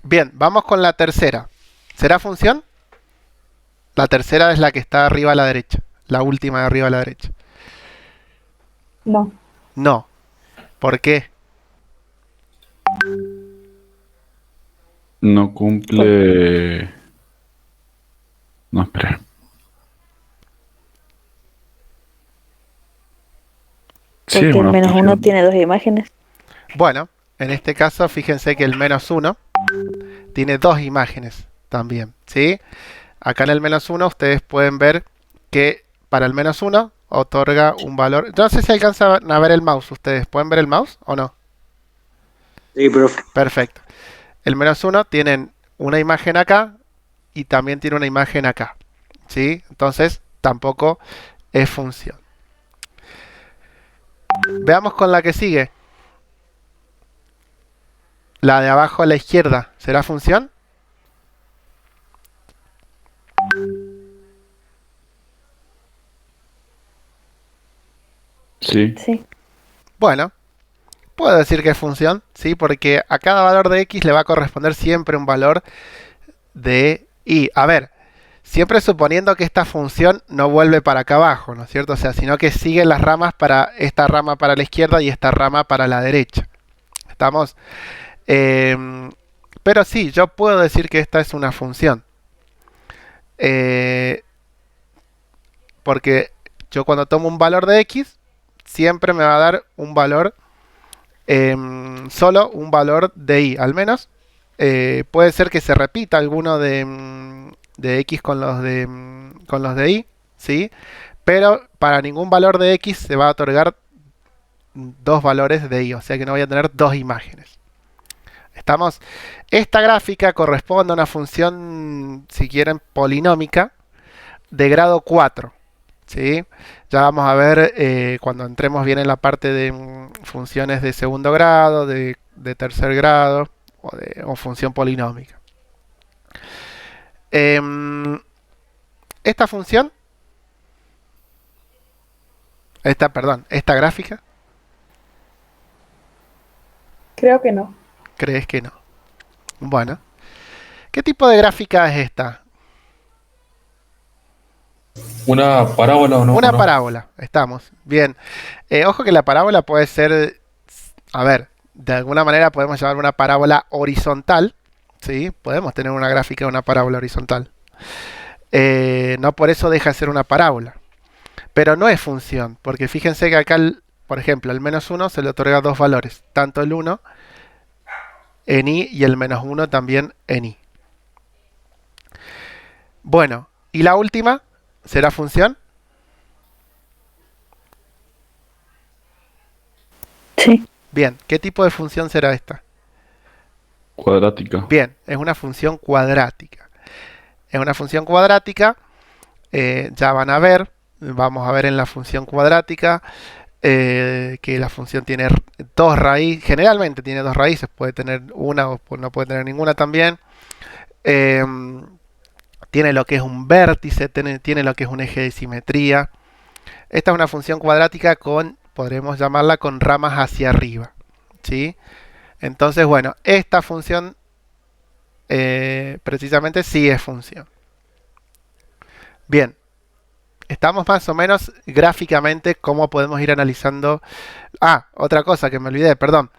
Bien, vamos con la tercera. ¿Será función? La tercera es la que está arriba a la derecha. La última de arriba a la derecha. No. No. ¿Por qué? No Por- cumple... No, espera. Sí, es Porque el una menos uno función. tiene dos imágenes. Bueno, en este caso, fíjense que el menos uno tiene dos imágenes también, ¿sí? Acá en el menos uno ustedes pueden ver que para el menos uno otorga un valor. Yo no sé si alcanzan a ver el mouse. ¿Ustedes pueden ver el mouse o no? Sí, profe. Perfecto. El menos uno tienen una imagen acá y también tiene una imagen acá, ¿sí? Entonces tampoco es función. Veamos con la que sigue. La de abajo a la izquierda. ¿Será función? Sí. Sí. Bueno, puedo decir que es función, ¿sí? Porque a cada valor de x le va a corresponder siempre un valor de y. A ver, siempre suponiendo que esta función no vuelve para acá abajo, ¿no es cierto? O sea, sino que sigue las ramas para esta rama para la izquierda y esta rama para la derecha. ¿Estamos? Pero sí, yo puedo decir que esta es una función. Eh, porque yo cuando tomo un valor de x, siempre me va a dar un valor, solo un valor de y. Al menos puede ser que se repita alguno de x con los de y, ¿sí? Pero para ningún valor de x se va a otorgar dos valores de y, o sea que no voy a tener dos imágenes. ¿Estamos? Esta gráfica corresponde a una función, si quieren, polinómica de grado 4. ¿Sí? Ya vamos a ver cuando entremos bien en la parte de funciones de segundo grado, de tercer grado o función polinómica. Em, esta función, perdón, esta gráfica, Creo que no. crees que no. Bueno, ¿qué tipo de gráfica es esta? ¿Una parábola o Una no? parábola, estamos. Bien. Ojo que la parábola puede ser, a ver, de alguna manera podemos llamar una parábola horizontal. ¿Sí? Podemos tener una gráfica de una parábola horizontal. No por eso deja de ser una parábola. Pero no es función, porque fíjense que acá, por ejemplo, el menos uno se le otorga dos valores, tanto el uno en i y el menos uno también en i. Bueno, y la última será función. Sí. Bien, ¿qué tipo de función será esta? Cuadrática. Bien, es una función cuadrática. Es una función cuadrática, ya van a ver, vamos a ver en la función cuadrática que la función tiene dos raíces, generalmente tiene dos raíces, puede tener una o no puede tener ninguna también. Eh, tiene lo que es un vértice, tiene lo que es un eje de simetría. Esta es una función cuadrática con, podremos llamarla con ramas hacia arriba. ¿Sí? Entonces, bueno, esta función precisamente sí es función. Bien, estamos más o menos gráficamente cómo podemos ir analizando. Ah, otra cosa que me olvidé, perdón.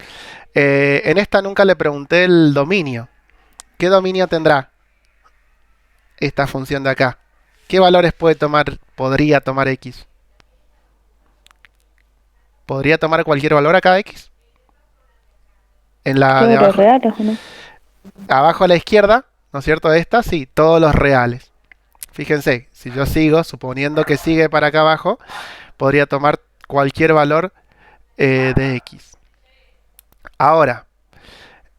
En esta nunca le pregunté el dominio. ¿Qué dominio tendrá esta función de acá? ¿Qué valores podría tomar x? ¿Podría tomar cualquier valor acá x? En la de Todos los abajo, reales, ¿o no? abajo a la izquierda, ¿no es cierto? Esta, sí, todos los reales. Fíjense, si yo sigo, suponiendo que sigue para acá abajo, podría tomar cualquier valor de x. Ahora,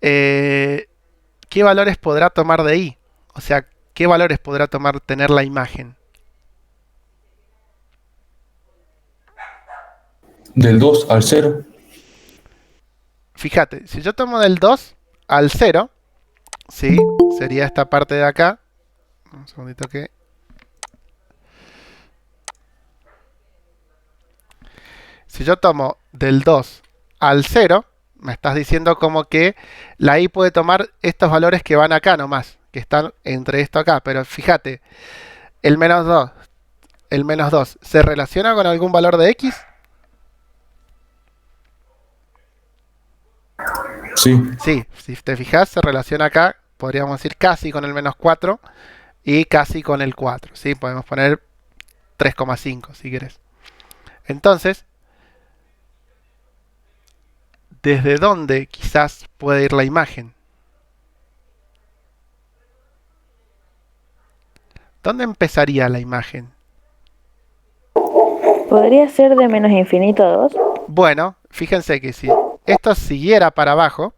eh, ¿qué valores podrá tomar de y? O sea, ¿qué valores podrá tomar tener la imagen? Del 2 al 0. Fíjate, si yo tomo del 2 al 0, ¿sí? Sería esta parte de acá. Un segundito que... Si yo tomo del 2 al 0, me estás diciendo como que la i puede tomar estos valores que van acá nomás, que están entre esto acá. Pero fíjate, el menos 2, ¿se relaciona con algún valor de x? Sí. Sí, si te fijas, se relaciona acá, podríamos decir casi con el menos 4 y casi con el 4. ¿Sí? Podemos poner 3,5 si querés. Entonces, ¿desde dónde quizás puede ir la imagen? ¿Dónde empezaría la imagen? ¿Podría ser de menos infinito a 2? Bueno, fíjense que si esto siguiera para abajo,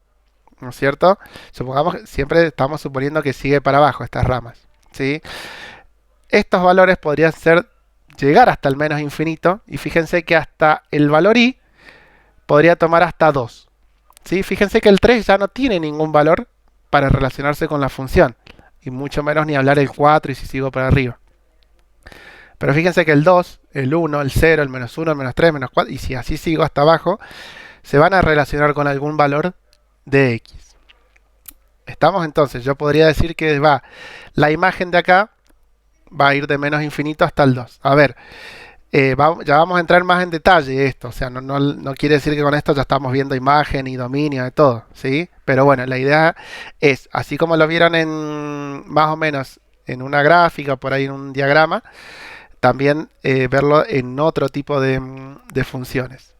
¿no es cierto? Supongamos que siempre estamos suponiendo que sigue para abajo estas ramas, ¿sí? Estos valores podrían llegar hasta el menos infinito, y fíjense que hasta el valor i podría tomar hasta 2. ¿Sí? Fíjense que el 3 ya no tiene ningún valor para relacionarse con la función, y mucho menos ni hablar el 4 y si sigo para arriba. Pero fíjense que el 2, el 1, el 0, el menos 1, el menos 3, el menos 4, y si así sigo hasta abajo, se van a relacionar con algún valor de x. ¿Estamos? Entonces, yo podría decir que la imagen de acá va a ir de menos infinito hasta el 2. A ver, ya vamos a entrar más en detalle esto. O sea, no quiere decir que con esto ya estamos viendo imagen y dominio de todo, ¿sí? Pero bueno, la idea es, así como lo vieron más o menos en una gráfica, por ahí en un diagrama, también verlo en otro tipo de funciones.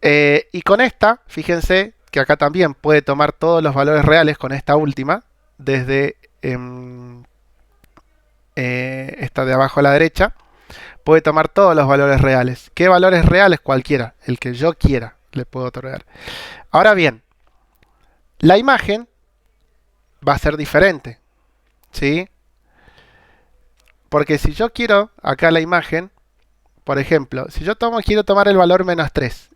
Y con esta, fíjense que acá también puede tomar todos los valores reales con esta última, desde esta de abajo a la derecha, puede tomar todos los valores reales. ¿Qué valores reales? Cualquiera, el que yo quiera, le puedo otorgar. Ahora bien, la imagen va a ser diferente, ¿sí? Porque si yo quiero acá la imagen, por ejemplo, si yo quiero tomar el valor menos 3,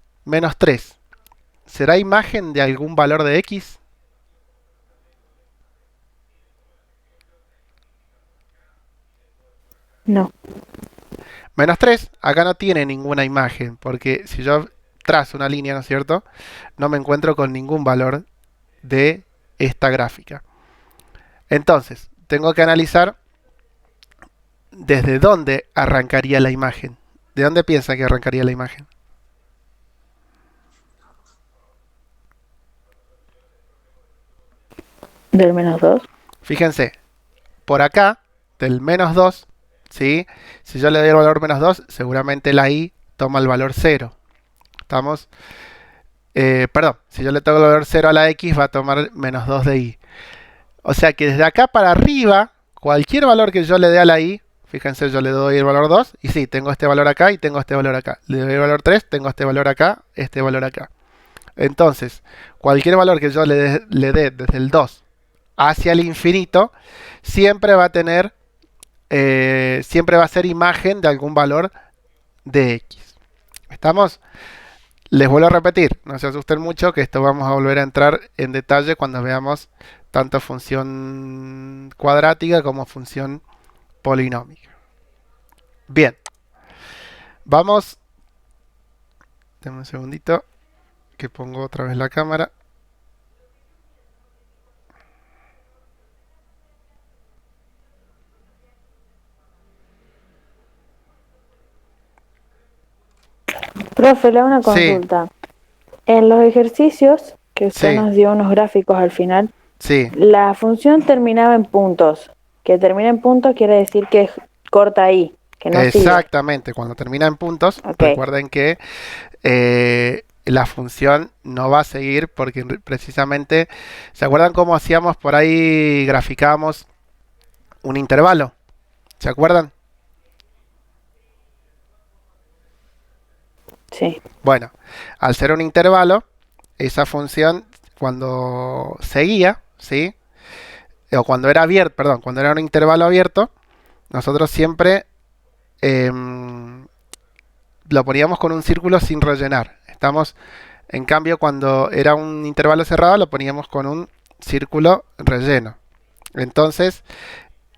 ¿será imagen de algún valor de x? No. Menos 3, acá no tiene ninguna imagen, porque si yo trazo una línea, ¿no es cierto? No me encuentro con ningún valor de esta gráfica. Entonces, tengo que analizar desde dónde arrancaría la imagen. ¿De dónde piensa que arrancaría la imagen? ¿Del menos 2? Fíjense, por acá, del menos 2, ¿sí? Si yo le doy el valor menos 2, seguramente la i toma el valor 0. ¿Estamos? Perdón, si yo le toco el valor 0 a la x, va a tomar menos 2 de i. O sea que desde acá para arriba, cualquier valor que yo le dé a la i, fíjense, yo le doy el valor 2, y sí, tengo este valor acá y tengo este valor acá. Le doy el valor 3, tengo este valor acá, este valor acá. Entonces, cualquier valor que yo le dé desde el 2 hacia el infinito, siempre va a tener, siempre va a ser imagen de algún valor de x. ¿Estamos? Les vuelvo a repetir, no se asusten mucho, que esto vamos a volver a entrar en detalle cuando veamos tanto función cuadrática como función polinómica. Bien, vamos, denme un segundito que pongo otra vez la cámara. Profe, le hago una Sí. consulta. En los ejercicios que usted Sí. nos dio unos gráficos al final, Sí, la función terminaba en puntos. Que termina en puntos quiere decir que corta ahí, que no sigue. exactamente, cuando termina en puntos, Ok. recuerden que la función no va a seguir porque precisamente, ¿se acuerdan cómo hacíamos por ahí, graficábamos un intervalo? ¿Se acuerdan? Sí. Bueno, al ser un intervalo, esa función cuando seguía, ¿sí? O cuando era abierto, perdón, cuando era un intervalo abierto, nosotros siempre lo poníamos con un círculo sin rellenar. En cambio, cuando era un intervalo cerrado, lo poníamos con un círculo relleno. Entonces,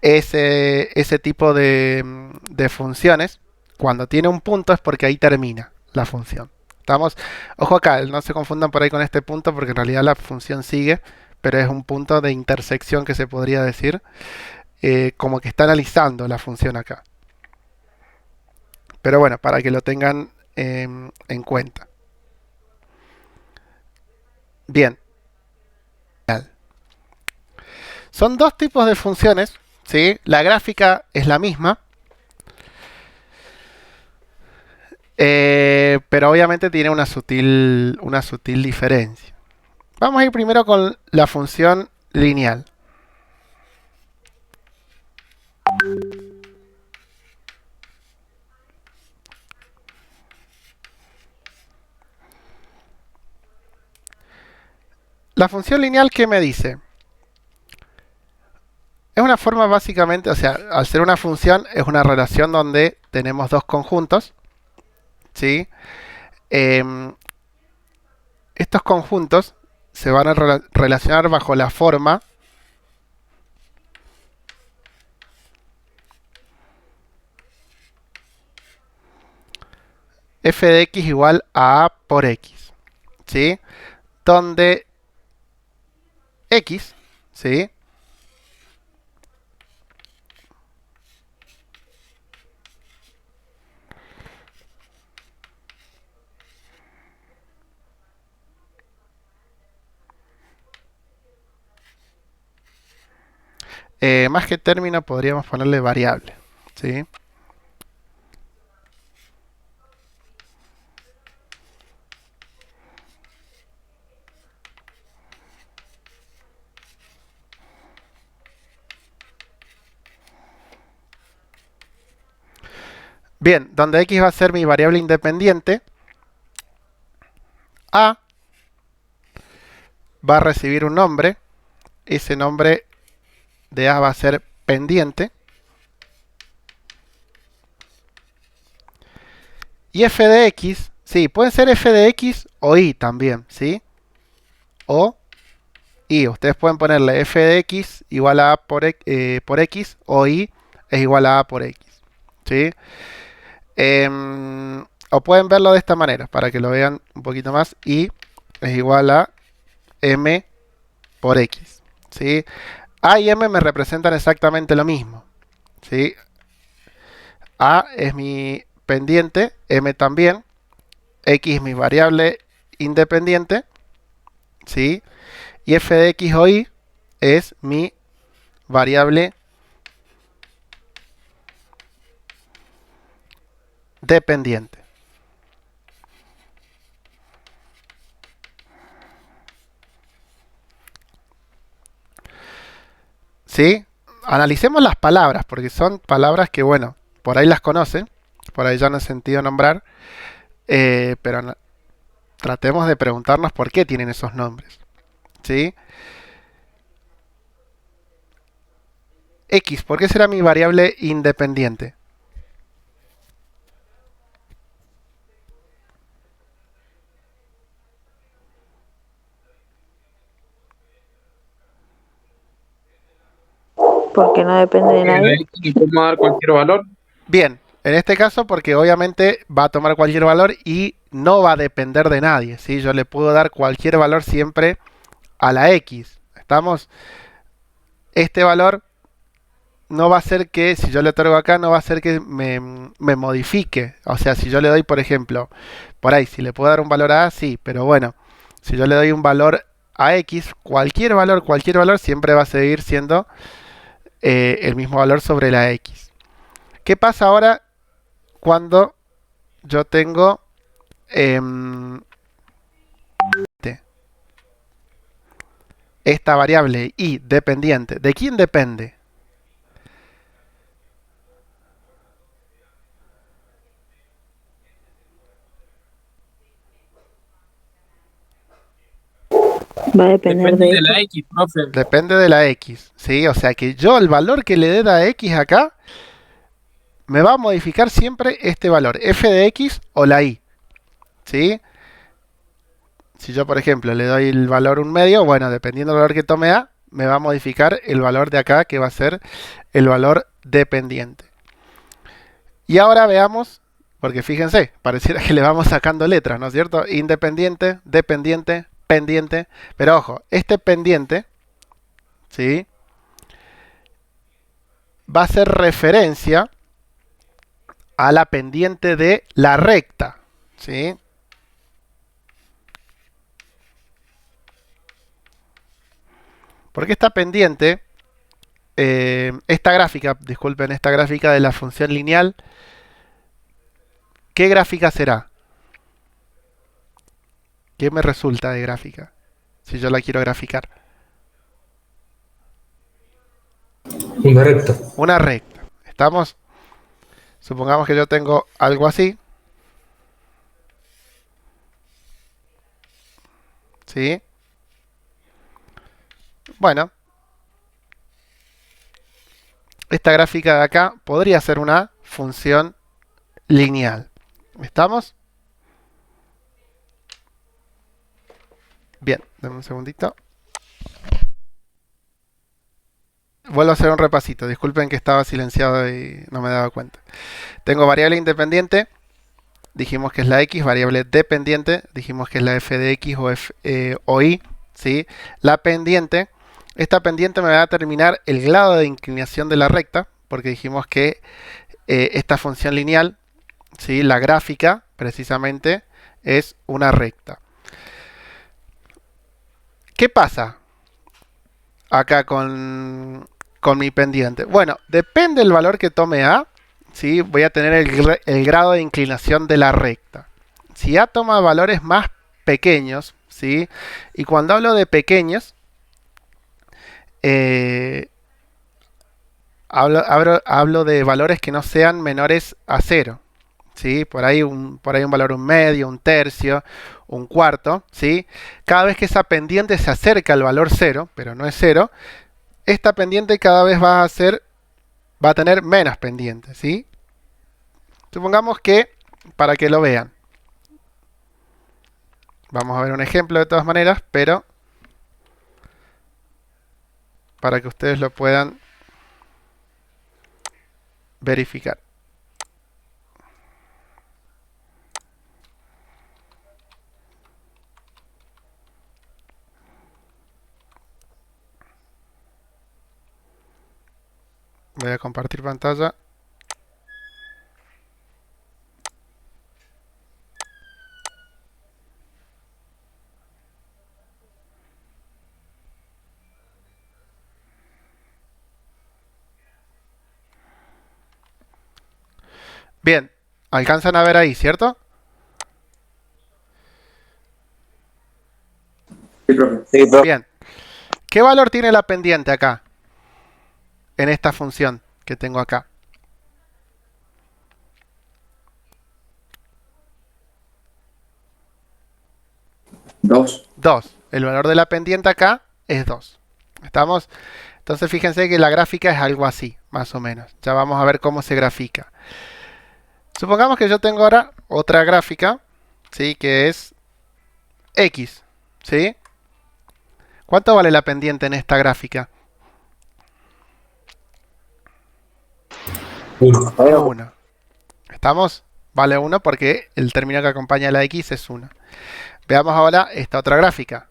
ese tipo de funciones, cuando tiene un punto es porque ahí termina la función. Estamos, ojo acá, no se confundan por ahí con este punto porque en realidad la función sigue, pero es un punto de intersección que se podría decir, como que está analizando la función acá. Pero bueno, para que lo tengan en cuenta. Bien. Son dos tipos de funciones, ¿sí? La gráfica es la misma, pero obviamente tiene una sutil diferencia. Vamos a ir primero con la función lineal. La función lineal, ¿qué me dice? Es una forma básicamente, o sea, al ser una función, es una relación donde tenemos dos conjuntos, ¿sí? Estos conjuntos se van a relacionar bajo la forma f de x igual a por x, ¿sí? Donde x, ¿sí? Más que término podríamos ponerle variable, ¿sí? Bien, donde x va a ser mi variable independiente, a va a recibir un nombre, ese nombre de a va a ser pendiente, y f de x, sí, puede ser f de x o y también, ¿sí? O y, ustedes pueden ponerle f de x igual a a por x o y es igual a por x, ¿sí? O pueden verlo de esta manera, para que lo vean un poquito más, y es igual a m por x, ¿sí? A y m me representan exactamente lo mismo, ¿sí? A es mi pendiente, m también, x es mi variable independiente, ¿sí? Y f de x o y es mi variable dependiente. ¿Sí? Analicemos las palabras, porque son palabras que, bueno, por ahí las conocen, por ahí ya no han sentido nombrar, pero tratemos de preguntarnos por qué tienen esos nombres. ¿Sí? X, ¿por qué será mi variable independiente? Porque no depende de nadie. ¿Le podemos dar cualquier valor? Bien, en este caso porque obviamente va a tomar cualquier valor y no va a depender de nadie, ¿sí? Yo le puedo dar cualquier valor siempre a la X. ¿Estamos? Este valor no va a ser que, si yo le otorgo acá, no va a ser que me modifique. O sea, si yo le doy, por ejemplo, por ahí, si le puedo dar un valor a A, sí, pero bueno, si yo le doy un valor a X, cualquier valor siempre va a seguir siendo el mismo valor sobre la X. ¿Qué pasa ahora cuando yo tengo esta variable y dependiente? ¿De quién depende? Va a depender Depende de de la esto. X, profe. Depende de la X, ¿sí? O sea que yo el valor que le dé a X acá me va a modificar siempre este valor, f de X o la Y, ¿sí? Si yo, por ejemplo, le doy el valor un medio, bueno, dependiendo del valor que tome A, me va a modificar el valor de acá, que va a ser el valor dependiente. Y ahora veamos Porque fíjense, pareciera que le vamos sacando letras, ¿no es cierto? Independiente, dependiente, pendiente. Pero ojo, este pendiente, ¿sí? Va a hacer referencia a la pendiente de la recta, ¿sí? Porque esta pendiente, esta gráfica, disculpen, esta gráfica de la función lineal, ¿qué gráfica será? ¿Qué me resulta de gráfica? Si yo la quiero graficar. Una recta. Una recta. ¿Estamos? Supongamos que yo tengo algo así. ¿Sí? Bueno. Esta gráfica de acá podría ser una función lineal. ¿Estamos? Bien, dame un segundito. Vuelvo a hacer un repasito. Disculpen que estaba silenciado y no me daba cuenta. Tengo variable independiente. Dijimos que es la x. Variable dependiente. Dijimos que es la f de x o y. ¿Sí? La pendiente. Esta pendiente me va a determinar el grado de inclinación de la recta. Porque dijimos que esta función lineal, ¿sí? La gráfica, precisamente, es una recta. ¿Qué pasa acá con mi pendiente? Bueno, depende del valor que tome A, ¿sí? Voy a tener el grado de inclinación de la recta. Si A toma valores más pequeños, ¿sí? Y cuando hablo de pequeños, hablo de valores que no sean menores a 0. ¿Sí? Por ahí un valor un medio, un tercio, un cuarto, ¿sí? Cada vez que esa pendiente se acerca al valor 0, pero no es 0, esta pendiente cada vez va a tener menos pendiente, ¿sí? Supongamos que, para que lo vean, vamos a ver un ejemplo de todas maneras, pero para que ustedes lo puedan verificar. Voy a compartir pantalla. Bien, alcanzan a ver ahí, ¿cierto? Sí, profe. Sí, profe. Bien. ¿Qué valor tiene la pendiente acá? En esta función que tengo acá. 2. 2. El valor de la pendiente acá es 2. ¿Estamos? Entonces fíjense que la gráfica es algo así, más o menos. Ya vamos a ver cómo se grafica. Supongamos que yo tengo ahora otra gráfica, ¿sí? Que es X, ¿sí? ¿Cuánto vale la pendiente en esta gráfica? 1. 1. ¿Estamos? Vale 1 porque el término que acompaña a la X es 1. Veamos ahora esta otra gráfica.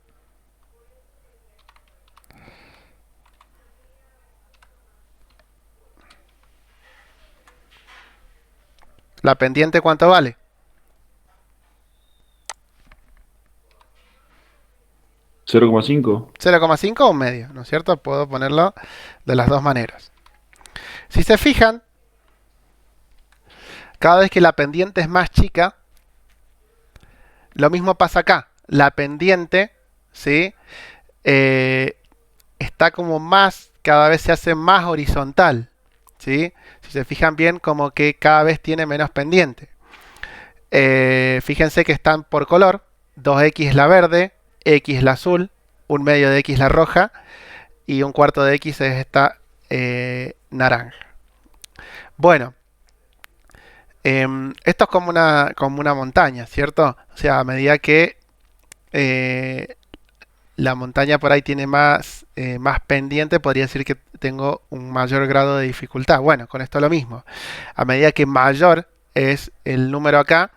¿La pendiente cuánto vale? 0,5. 0,5 o un medio, ¿no es cierto? Puedo ponerlo de las dos maneras. Si se fijan, cada vez que la pendiente es más chica, lo mismo pasa acá. La pendiente, ¿sí? Está como más, cada vez se hace más horizontal, ¿sí? Si se fijan bien, como que cada vez tiene menos pendiente. Fíjense que están por color. 2x la verde, x la azul, un medio de x la roja y un cuarto de x es esta naranja. Bueno, esto es como una montaña, ¿cierto? O sea, a medida que la montaña por ahí tiene más pendiente, podría decir que tengo un mayor grado de dificultad. Bueno, con esto lo mismo. A medida que mayor es el número acá,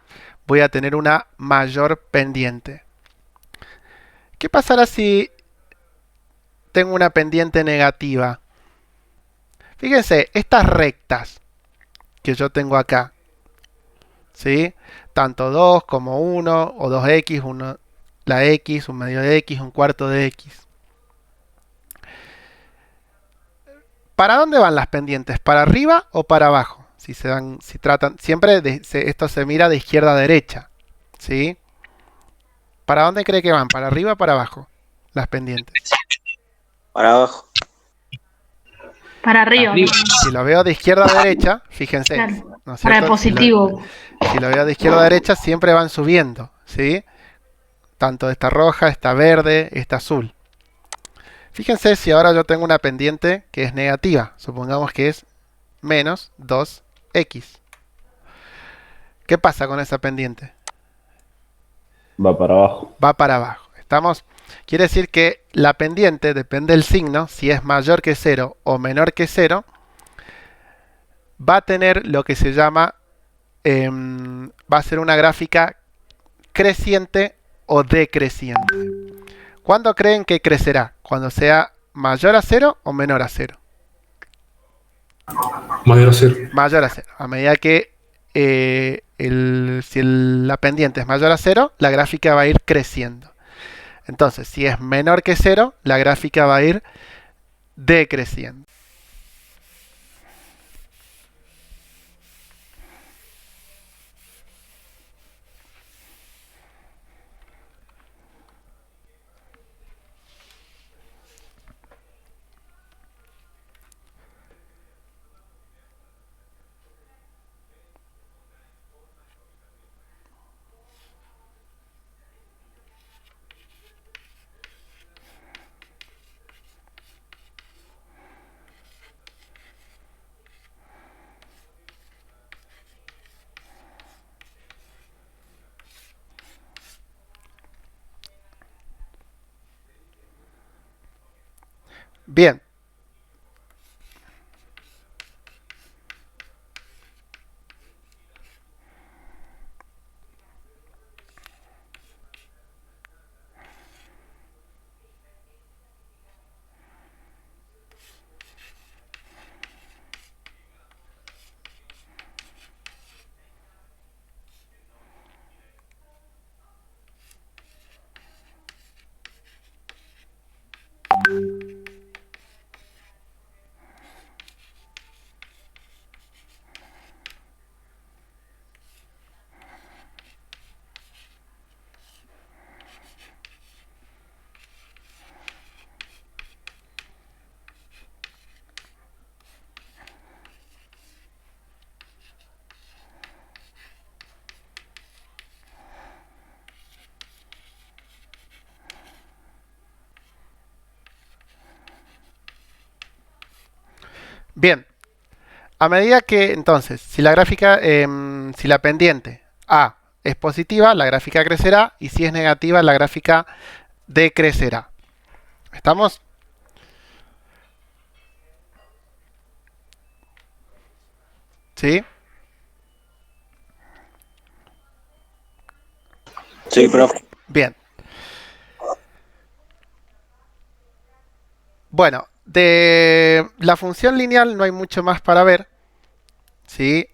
voy a tener una mayor pendiente. ¿Qué pasará si tengo una pendiente negativa? Fíjense, estas rectas que yo tengo acá, ¿sí? Tanto 2 como 1 o 2x, la x, un medio de x, un cuarto de x. ¿Para dónde van las pendientes? ¿Para arriba o para abajo? Si tratan, siempre esto se mira de izquierda a derecha, ¿sí? ¿Para dónde cree que van? ¿Para arriba o para abajo? Las pendientes. Para abajo. Para arriba. Si lo veo de izquierda a derecha, fíjense, Claro. ¿no es Para el cierto? positivo. Si lo veo de izquierda a derecha, siempre van subiendo, ¿sí? Tanto esta roja, esta verde, esta azul. Fíjense si ahora yo tengo una pendiente que es negativa. Supongamos que es menos 2x. ¿Qué pasa con esa pendiente? Va para abajo. Va para abajo. ¿Estamos? Quiere decir que la pendiente, depende del signo, si es mayor que 0 o menor que 0, va a tener lo que se llama, va a ser una gráfica creciente o decreciente. ¿Cuándo creen que crecerá? ¿Cuando sea mayor a 0 o menor a 0? Mayor a 0. Mayor a 0. A medida que si la pendiente es mayor a 0, la gráfica va a ir creciendo. Entonces, si es menor que 0, la gráfica va a ir decreciendo. Bien. Bien. A medida que, entonces, si la gráfica, si la pendiente A es positiva, la gráfica crecerá, y si es negativa, la gráfica decrecerá. ¿Estamos? ¿Sí? Sí, profe. Bien. Bueno, de la función lineal no hay mucho más para ver, ¿sí?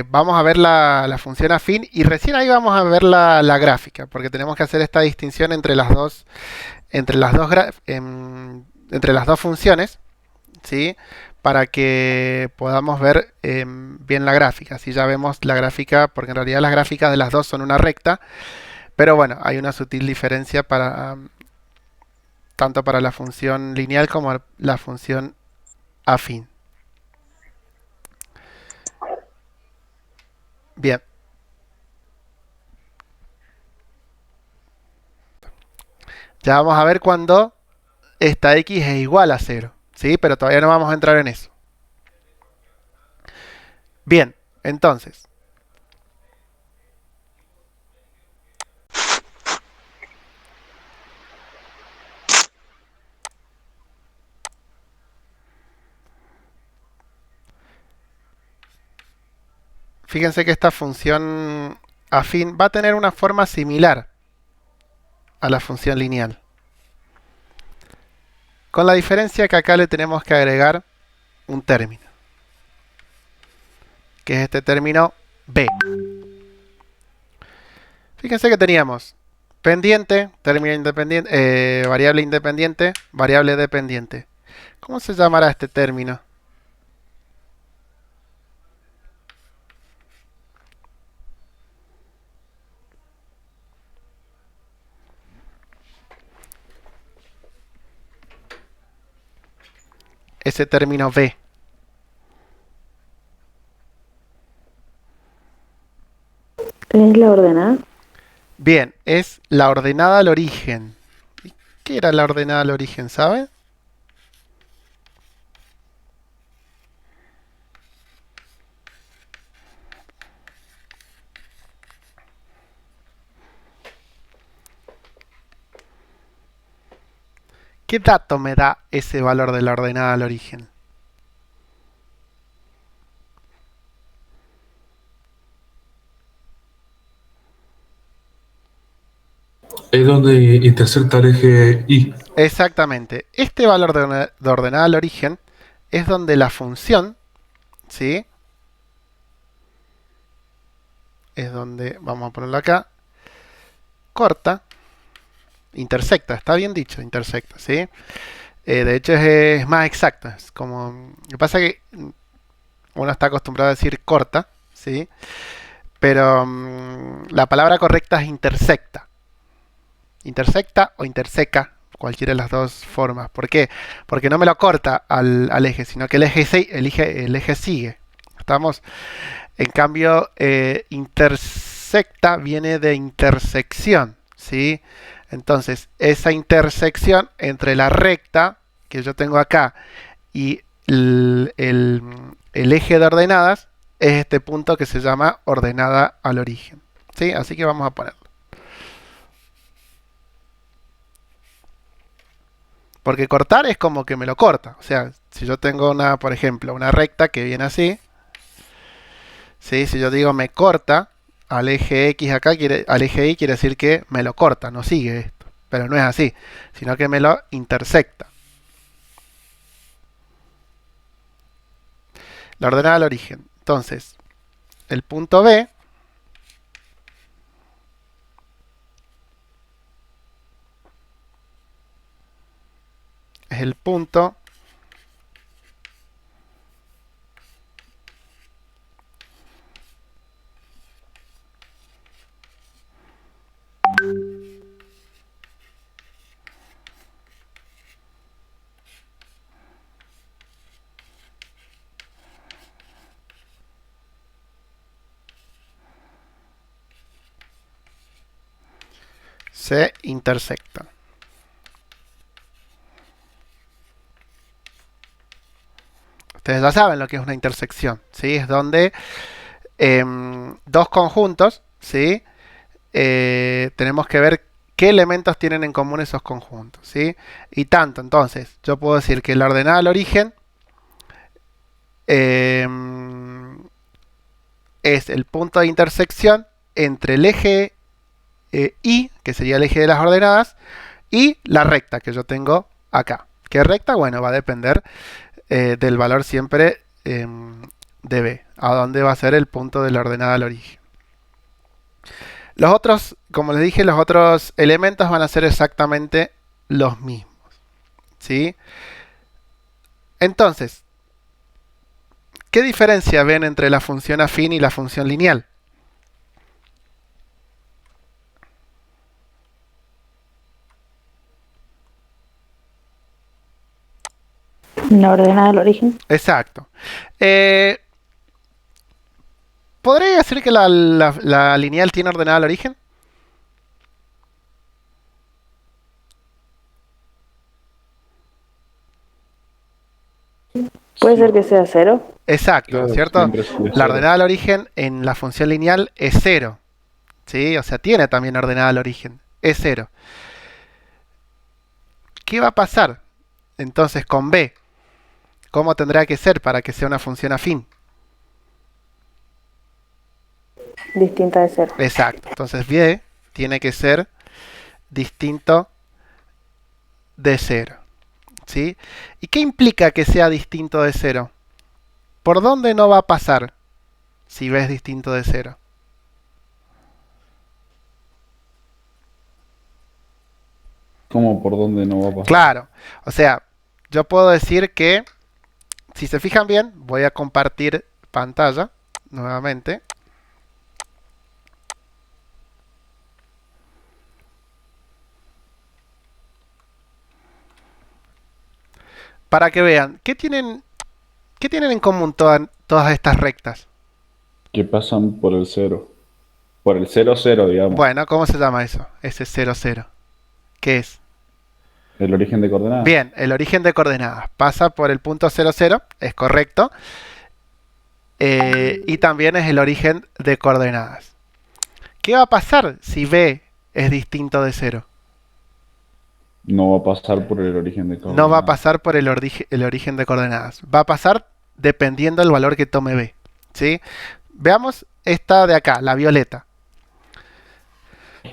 Vamos a ver la función afín y recién ahí vamos a ver la gráfica, porque tenemos que hacer esta distinción entre las dos, entre las dos funciones, ¿sí? Para que podamos ver bien la gráfica. Así ya vemos la gráfica, porque en realidad las gráficas de las dos son una recta, pero bueno, hay una sutil diferencia para tanto para la función lineal como la función afín. Bien. Ya vamos a ver cuando esta x es igual a 0, ¿sí? Pero todavía no vamos a entrar en eso. Bien, entonces. fíjense que esta función afín va a tener una forma similar a la función lineal. Con la diferencia que acá le tenemos que agregar un término, que es este término b. Fíjense que teníamos pendiente, término independiente, variable independiente, variable dependiente. ¿Cómo se llamará este término? Ese término b. ¿Es la ordenada? Bien, es la ordenada al origen. ¿Y qué era la ordenada al origen, sabe? ¿Qué dato me da ese valor de la ordenada al origen? Es donde intersecta el eje Y. Exactamente. Este valor de ordenada al origen es donde la función, ¿sí? Es donde, vamos a ponerlo acá, corta, intersecta, está bien dicho, intersecta, ¿sí? De hecho es más exacta. Es como, lo que pasa es que uno está acostumbrado a decir corta, ¿sí? Pero la palabra correcta es intersecta. Intersecta o interseca, cualquiera de las dos formas. ¿Por qué? Porque no me lo corta al eje, sino que el eje sigue. ¿Estamos? En cambio, intersecta viene de intersección, ¿sí? Entonces, esa intersección entre la recta que yo tengo acá y el eje de ordenadas es este punto que se llama ordenada al origen, ¿sí? Así que vamos a ponerlo. Porque cortar es como que me lo corta. O sea, si yo tengo una, por ejemplo, una recta que viene así, ¿sí? Si yo digo me corta al eje X acá, al eje Y quiere decir que me lo corta, no sigue esto. Pero no es así, sino que me lo intersecta. La ordenada al origen. Entonces, el punto B es el punto se intersectan. Ustedes ya saben lo que es una intersección, ¿sí? Es donde dos conjuntos, ¿sí? Tenemos que ver qué elementos tienen en común esos conjuntos, ¿sí? Y tanto, entonces, yo puedo decir que la ordenada al origen es el punto de intersección entre el eje Y, que sería el eje de las ordenadas, y la recta que yo tengo acá. ¿Qué recta? Bueno, va a depender del valor siempre de B, a dónde va a ser el punto de la ordenada al origen. Los otros, como les dije, los otros elementos van a ser exactamente los mismos, ¿sí? Entonces, ¿qué diferencia ven entre la función afín y la función lineal? La ordenada al origen. Exacto. ¿Podría decir que la lineal tiene ordenada al origen? Puede ser que sea 0. Exacto, Claro, ¿cierto? siempre es de La cero. ordenada al origen en la función lineal es 0. ¿Sí? O sea, tiene también ordenada al origen. Es 0. ¿Qué va a pasar entonces con B? ¿Cómo tendrá que ser para que sea una función afín? Distinta de 0. Exacto. Entonces B tiene que ser distinto de 0. ¿Sí? ¿Y qué implica que sea distinto de 0? ¿Por dónde no va a pasar si B es distinto de 0? ¿Cómo por dónde no va a pasar? Claro. O sea, yo puedo decir que, si se fijan bien, voy a compartir pantalla nuevamente. Para que vean, qué tienen en común todas estas rectas? Que pasan por el 0. Por el 0, 0, digamos. Bueno, ¿cómo se llama eso? Ese 0, 0. ¿Qué es? El origen de coordenadas. Bien, el origen de coordenadas. Pasa por el punto 0, 0, es correcto. Y también es el origen de coordenadas. ¿Qué va a pasar si B es distinto de 0? No va a pasar por el origen de coordenadas. No va a pasar por el origen de coordenadas. Va a pasar dependiendo del valor que tome B. ¿Sí? Veamos esta de acá, la violeta.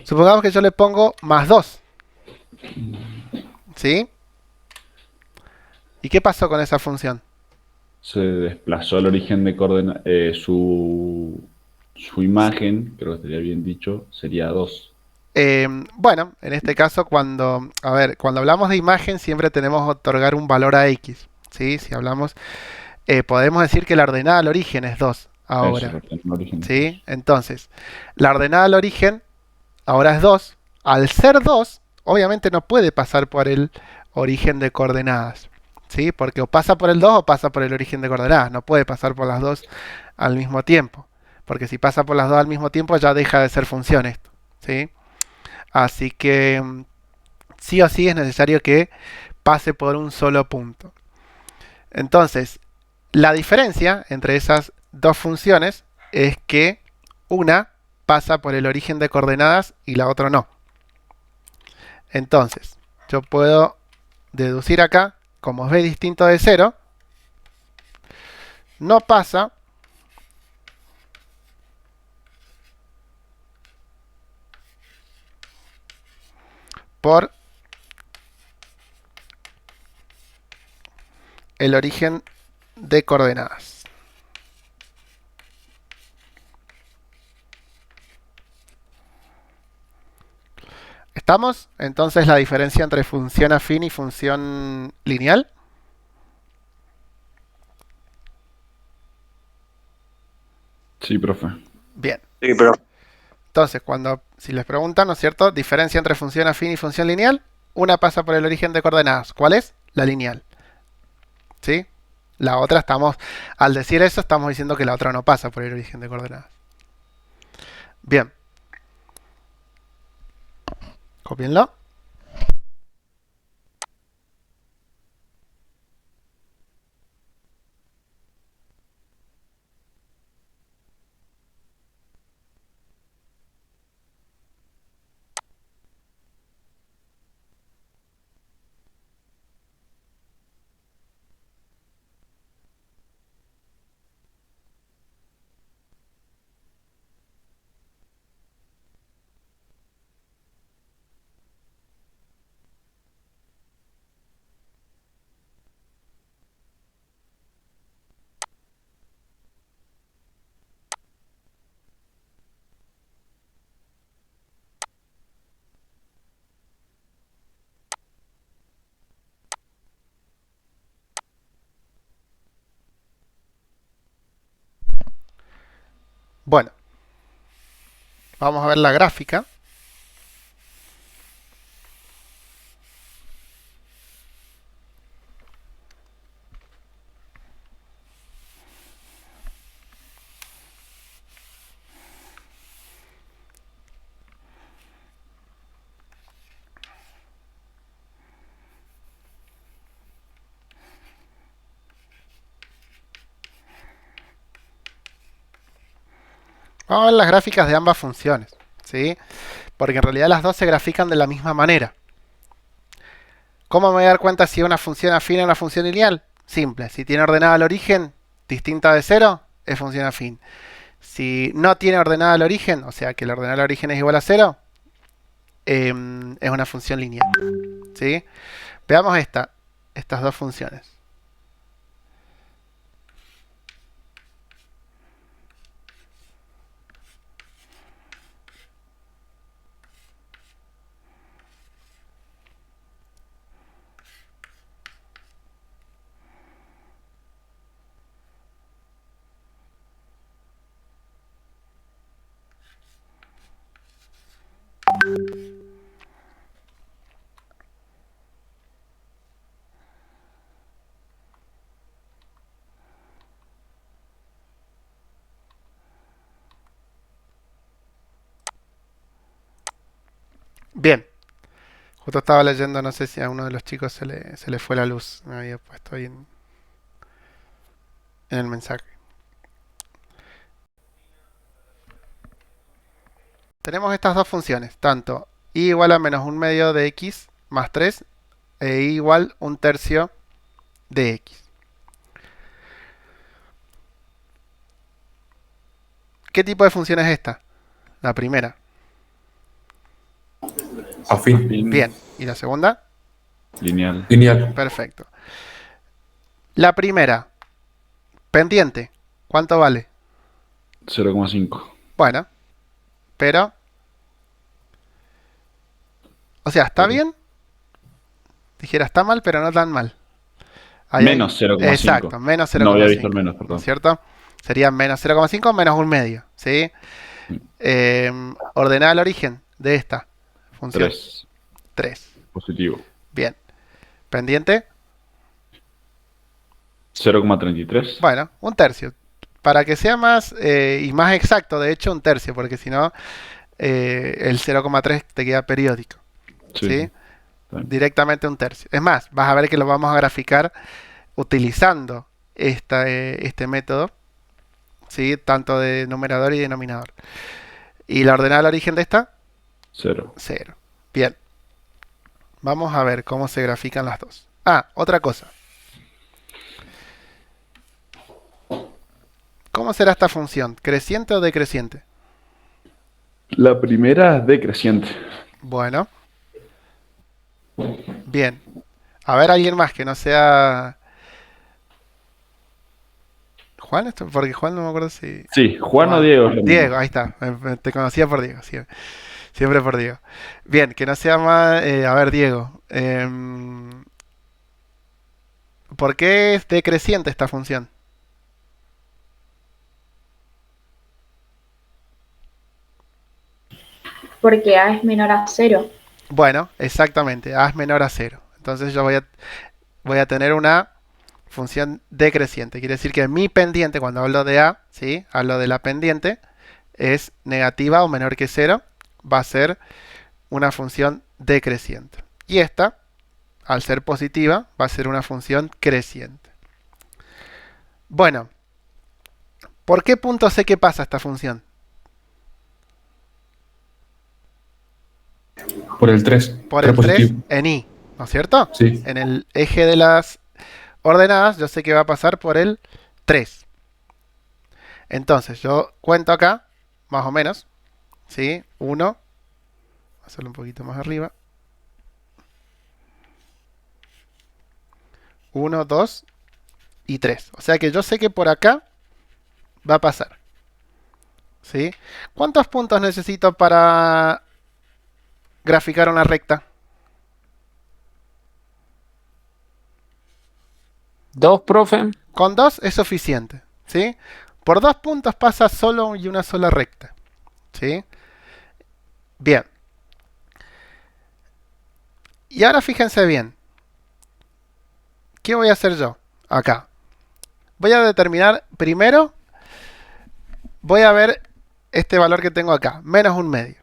Supongamos que yo le pongo más 2. ¿Sí? ¿Y qué pasó con esa función? Se desplazó al origen de coordenadas. Su imagen, creo que estaría bien dicho, sería 2. Bueno, en este caso cuando hablamos de imagen siempre tenemos que otorgar un valor a X. ¿Sí? Si hablamos, podemos decir que la ordenada al origen es 2 ahora. Eso, el origen. ¿Sí? Entonces, la ordenada al origen ahora es 2. Al ser 2, obviamente no puede pasar por el origen de coordenadas. ¿Sí? Porque o pasa por el 2 o pasa por el origen de coordenadas. No puede pasar por las dos al mismo tiempo. Porque si pasa por las dos al mismo tiempo ya deja de ser función esto. ¿Sí? Así que sí o sí es necesario que pase por un solo punto. Entonces, la diferencia entre esas dos funciones es que una pasa por el origen de coordenadas y la otra no. Entonces, yo puedo deducir acá, como B distinto de 0, no pasa por el origen de coordenadas. ¿Estamos? Entonces la diferencia entre función afín y función lineal. Sí, profe. Bien. Sí, profe. Entonces, si les preguntan, ¿no es cierto? Diferencia entre función afín y función lineal. Una pasa por el origen de coordenadas. ¿Cuál es? La lineal. ¿Sí? La otra al decir eso, estamos diciendo que la otra no pasa por el origen de coordenadas. Bien. Cópienlo. Bueno, vamos a ver la gráfica. Vamos a ver las gráficas de ambas funciones, ¿sí? Porque en realidad las dos se grafican de la misma manera. ¿Cómo me voy a dar cuenta si una función afín a una función lineal? Simple, si tiene ordenada al origen distinta de 0, es función afín. Si no tiene ordenada al origen, o sea que el ordenado al origen es igual a 0, es una función lineal. ¿Sí? Veamos estas dos funciones. Bien. Justo estaba leyendo, no sé si a uno de los chicos se le fue la luz. Me había puesto ahí en el mensaje. Tenemos estas dos funciones, tanto y igual a menos un medio de x más 3 e y igual un tercio de x. ¿Qué tipo de función es esta? La primera. Afín. Bien. ¿Y la segunda? Lineal. Lineal. Perfecto. La primera. Pendiente. ¿Cuánto vale? 0,5. Bueno. Pero... O sea, ¿está bien? Dijera, está mal, pero no tan mal. Menos 0,5. Exacto, menos 0,5. No había visto el menos, perdón. ¿Cierto? Sería menos 0,5 menos un medio. ¿Sí? Ordenada al origen de esta función. 3. 3. Positivo. Bien. Pendiente. 0,33. Bueno, un tercio. Para que sea más y más exacto, de hecho, un tercio, porque si no, el 0,3 te queda periódico. ¿Sí? Bien. Directamente un tercio. Es más, vas a ver que lo vamos a graficar utilizando este método, ¿sí? Tanto de numerador y denominador. ¿Y la ordenada al origen de esta? 0. 0. Bien. Vamos a ver cómo se grafican las dos. Ah, otra cosa. ¿Cómo será esta función? ¿Creciente o decreciente? La primera es decreciente. Bueno. Bien. A ver, alguien más que no sea... ¿Juan? Porque Juan no me acuerdo si... Sí, Juan o Diego. es lo mismo. Diego, ahí está. Te conocía por Diego. Siempre por Diego. Bien, que no sea más... a ver, Diego. ¿Por qué es decreciente esta función? Porque A es menor a 0. Bueno, exactamente. A es menor a 0. Entonces yo voy a tener una función decreciente. Quiere decir que mi pendiente, cuando hablo de A, ¿sí? Hablo de la pendiente, es negativa o menor que 0. Va a ser una función decreciente. Y esta, al ser positiva, va a ser una función creciente. Bueno, ¿por qué punto sé que pasa esta función? Por el 3. Por el 3 en y, ¿no es cierto? Sí. En el eje de las ordenadas, yo sé que va a pasar por el 3. Entonces, yo cuento acá, más o menos, ¿sí? 1, voy a hacerlo un poquito más arriba. 1, 2 y 3. O sea que yo sé que por acá va a pasar. ¿Sí? ¿Cuántos puntos necesito para graficar una recta? 2, profe. Con 2 es suficiente. ¿Sí? Por 2 puntos pasa solo y una sola recta. ¿Sí? Bien. Y ahora fíjense bien. ¿Qué voy a hacer yo? Acá. Voy a determinar primero. Voy a ver este valor que tengo acá. Menos un medio.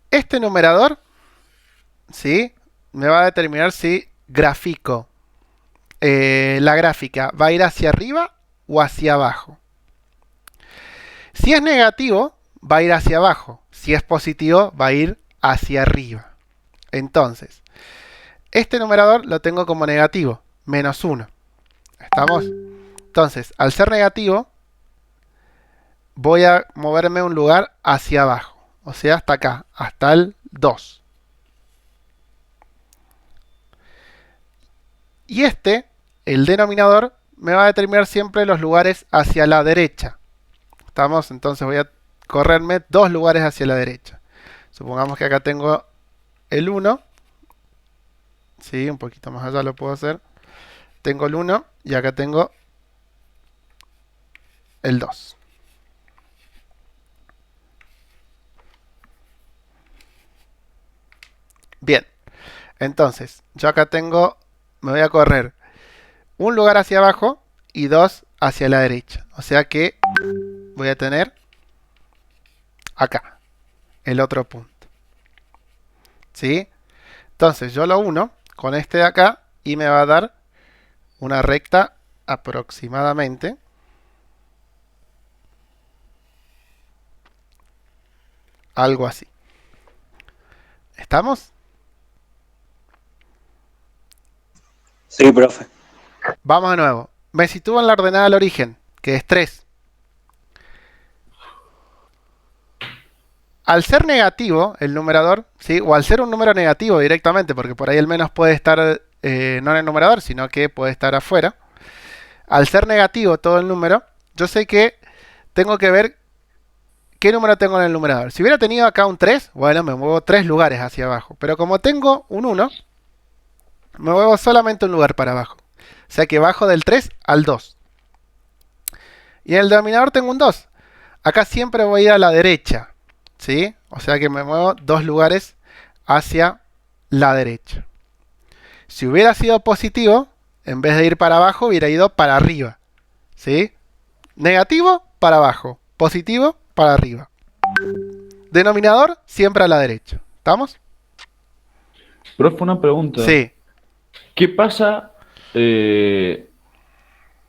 Este numerador, ¿sí? Me va a determinar si grafico. La gráfica va a ir hacia arriba o hacia abajo. Si es negativo, va a ir hacia abajo. Si es positivo, va a ir hacia arriba. Entonces, este numerador lo tengo como negativo, menos 1. ¿Estamos? Entonces, al ser negativo, voy a moverme un lugar hacia abajo. O sea, hasta acá, hasta el 2. Y el denominador, me va a determinar siempre los lugares hacia la derecha. ¿Estamos? Entonces voy a correrme 2 lugares hacia la derecha. Supongamos que acá tengo el 1. Sí, un poquito más allá lo puedo hacer. Tengo el 1 y acá tengo el 2. Bien, entonces yo acá me voy a correr un lugar hacia abajo y 2 hacia la derecha. O sea que voy a tener acá el otro punto. ¿Sí? Entonces yo lo uno con este de acá y me va a dar una recta aproximadamente algo así. ¿Estamos? Sí, profe. Vamos de nuevo. Me sitúo en la ordenada del origen, que es 3. Al ser negativo el numerador, ¿sí? O al ser un número negativo directamente, porque por ahí el menos puede estar no en el numerador, sino que puede estar afuera. Al ser negativo todo el número, yo sé que tengo que ver qué número tengo en el numerador. Si hubiera tenido acá un 3, bueno, me muevo 3 lugares hacia abajo. Pero como tengo un 1, me muevo solamente un lugar para abajo. O sea que bajo del 3 al 2. Y en el denominador tengo un 2. Acá siempre voy a ir a la derecha. ¿Sí? O sea que me muevo 2 lugares hacia la derecha. Si hubiera sido positivo, en vez de ir para abajo, hubiera ido para arriba. ¿Sí? Negativo, para abajo. Positivo, para arriba. Denominador, siempre a la derecha. ¿Estamos? Profe, una pregunta. Sí. ¿Qué pasa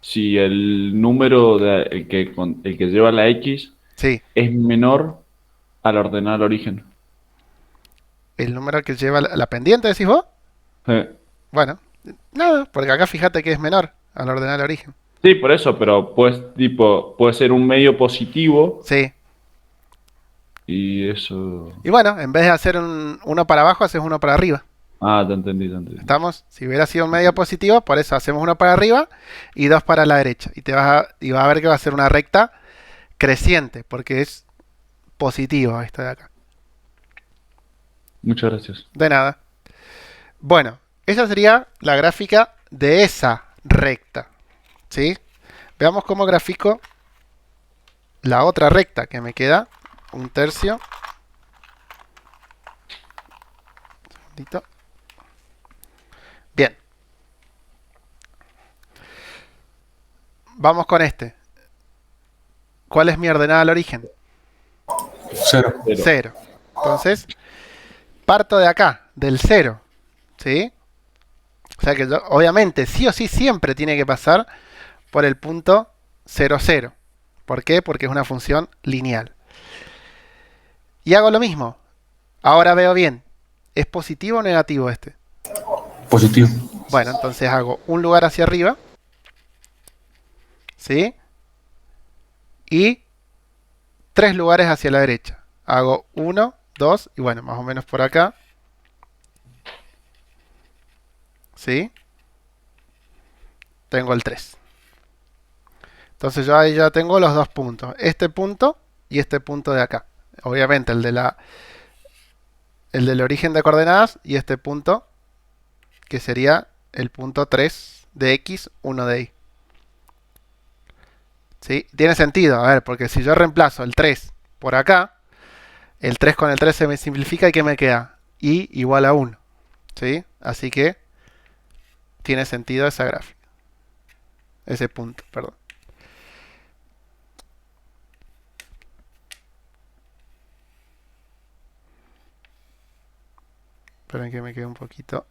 si el número el que lleva la X Sí. es menor al ordenado al origen? El número que lleva la pendiente, decís vos. Bueno, nada, porque acá fíjate que es menor al ordenar el origen. Sí, por eso, pero puede ser un medio positivo Sí. y eso... Y bueno, en vez de hacer uno para abajo, haces uno para arriba. Ah, te entendí, te entendí. ¿Estamos? Si hubiera sido un medio positivo, por eso hacemos uno para arriba y 2 para la derecha. Y vas a ver que va a ser una recta creciente, porque es positivo esta de acá. Muchas gracias. De nada. Bueno, esa sería la gráfica de esa recta. ¿Sí? Veamos cómo grafico la otra recta que me queda. 1/3. Un segundito. Bien. Vamos con este. ¿Cuál es mi ordenada al origen? 0. 0. Entonces, parto de acá, del 0. ¿Sí? O sea que obviamente, sí o sí, siempre tiene que pasar por el punto 0, 0. ¿Por qué? Porque es una función lineal. Y hago lo mismo. Ahora veo bien. ¿Es positivo o negativo este? Positivo. Bueno, entonces hago un lugar hacia arriba. ¿Sí? Y 3 lugares hacia la derecha. Hago 1, 2 y bueno, más o menos por acá. ¿Sí? Tengo el 3. Entonces yo ahí ya tengo los 2 puntos. Este punto y este punto de acá. Obviamente el del origen de coordenadas y este punto que sería el punto 3 de X, 1 de Y. ¿Sí? Tiene sentido, a ver, porque si yo reemplazo el 3 por acá, el 3 con el 3 se me simplifica y ¿qué me queda? Y igual a 1. ¿Sí? Así que tiene sentido esa gráfica. Ese punto, perdón. Esperen que me quede un poquito.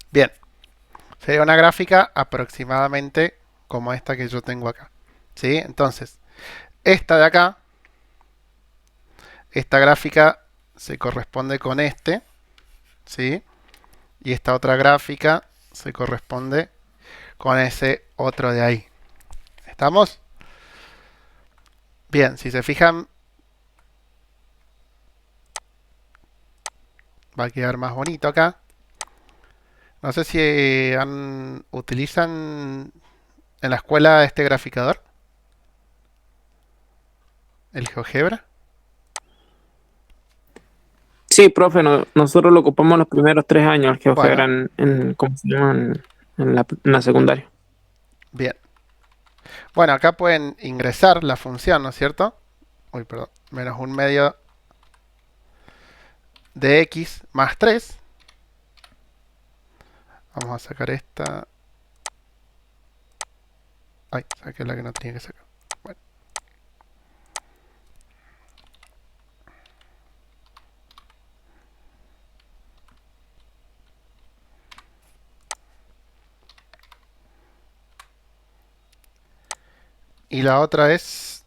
Bien. Sería una gráfica aproximadamente como esta que yo tengo acá. ¿Sí? Entonces, esta de acá, esta gráfica se corresponde con este, ¿sí? Y esta otra gráfica se corresponde con ese otro de ahí. ¿Estamos? Bien, si se fijan, va a quedar más bonito acá. No sé si utilizan en la escuela este graficador, el GeoGebra. Sí, profe, nosotros lo ocupamos los primeros 3 años, el GeoGebra Bueno. ¿cómo se llama? En la secundaria. Bien. Bueno, acá pueden ingresar la función, ¿no es cierto? Uy, perdón. Menos un medio de x más 3. Vamos a sacar esta. Ay, saqué la que no tenía que sacar. Bueno. Y la otra es...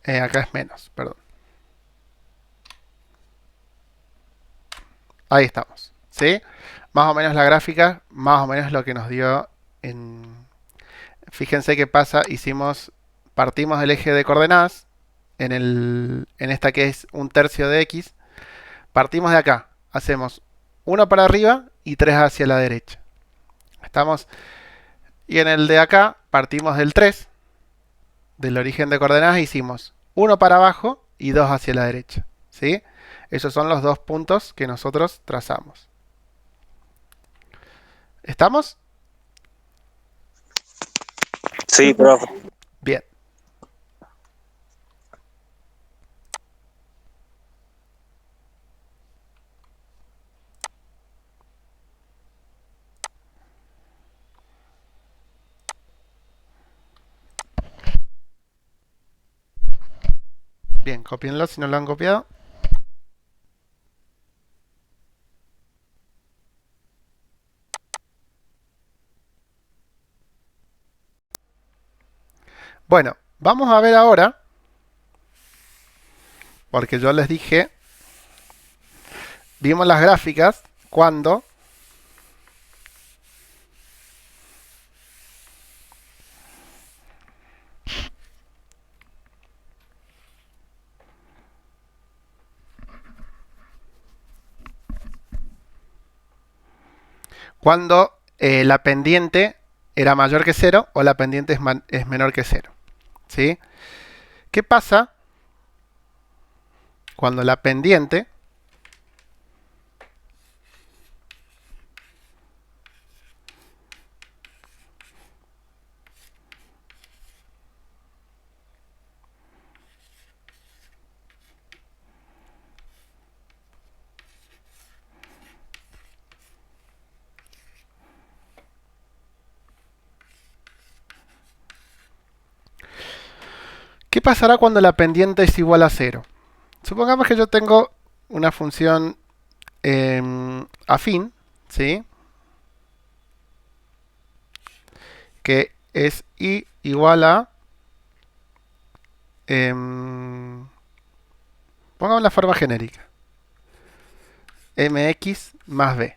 acá es menos, perdón. Ahí estamos, ¿sí? Más o menos la gráfica, más o menos lo que nos dio en... Fíjense qué pasa, partimos del eje de coordenadas, en esta que es 1/3 de x, partimos de acá, hacemos 1 para arriba y 3 hacia la derecha. ¿Estamos? Y en el de acá, partimos del 3, del origen de coordenadas, hicimos 1 para abajo y 2 hacia la derecha, ¿sí? Esos son los dos puntos que nosotros trazamos. ¿Estamos? Sí, profe. Bien. Bien, copienlo si no lo han copiado. Bueno, vamos a ver ahora, porque yo les dije, vimos las gráficas cuando la pendiente era mayor que 0 o la pendiente es menor que 0. ¿Sí? ¿Qué pasa cuando la pendiente ¿Qué pasará cuando la pendiente es igual a 0? Supongamos que yo tengo una función afín, ¿sí? Que es y igual a... pongamos la forma genérica. Mx más b.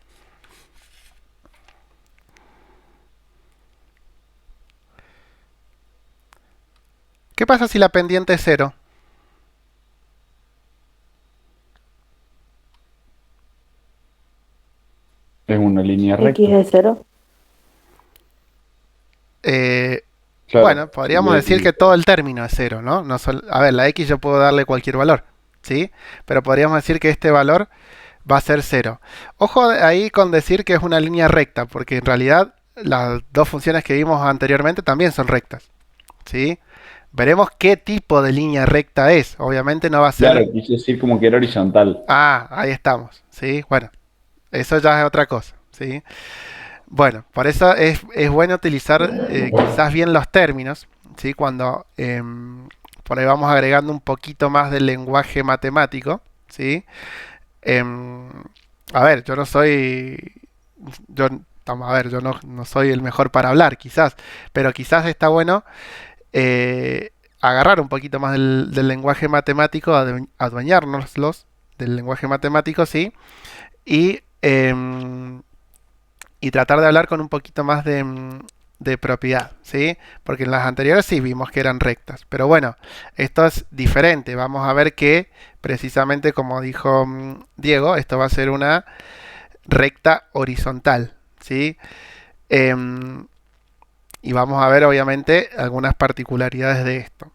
¿Qué pasa si la pendiente es 0? Es una línea recta. X es 0. Claro. Bueno, podríamos decir que todo el término es 0, ¿no? A ver, la x yo puedo darle cualquier valor, ¿sí? Pero podríamos decir que este valor va a ser 0. Ojo ahí con decir que es una línea recta, porque en realidad las dos funciones que vimos anteriormente también son rectas, ¿sí? Veremos qué tipo de línea recta es. Obviamente no va a ser... Claro, quise decir como que era horizontal. Ah, ahí estamos, ¿sí? Bueno, eso ya es otra cosa, ¿sí? Bueno, por eso es bueno utilizar quizás bien los términos, ¿sí? Cuando por ahí vamos agregando un poquito más del lenguaje matemático, ¿sí? Em, a ver, yo no soy... Yo, a ver, yo no soy el mejor para hablar, quizás, pero quizás está bueno agarrar un poquito más del lenguaje matemático, adueñárnoslos del lenguaje matemático, ¿sí? Y, y tratar de hablar con un poquito más de propiedad, ¿sí? Porque en las anteriores sí vimos que eran rectas. Pero bueno, esto es diferente. Vamos a ver que, precisamente como dijo Diego, esto va a ser una recta horizontal, ¿sí? Y vamos a ver, obviamente, algunas particularidades de esto.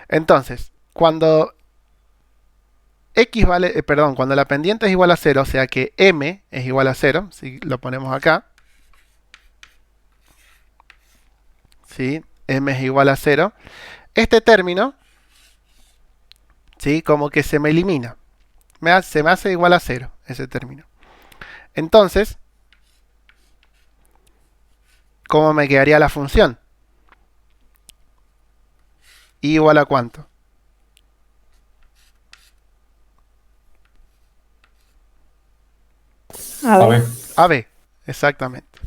Entonces, cuando x vale, perdón, cuando la pendiente es igual a 0, o sea que m es igual a 0, si lo ponemos acá, ¿sí? M es igual a 0, este término, ¿sí? Como que se me elimina, se me hace igual a 0 ese término. Entonces, ¿cómo me quedaría la función? ¿Y igual a cuánto? A ver. A b, exactamente.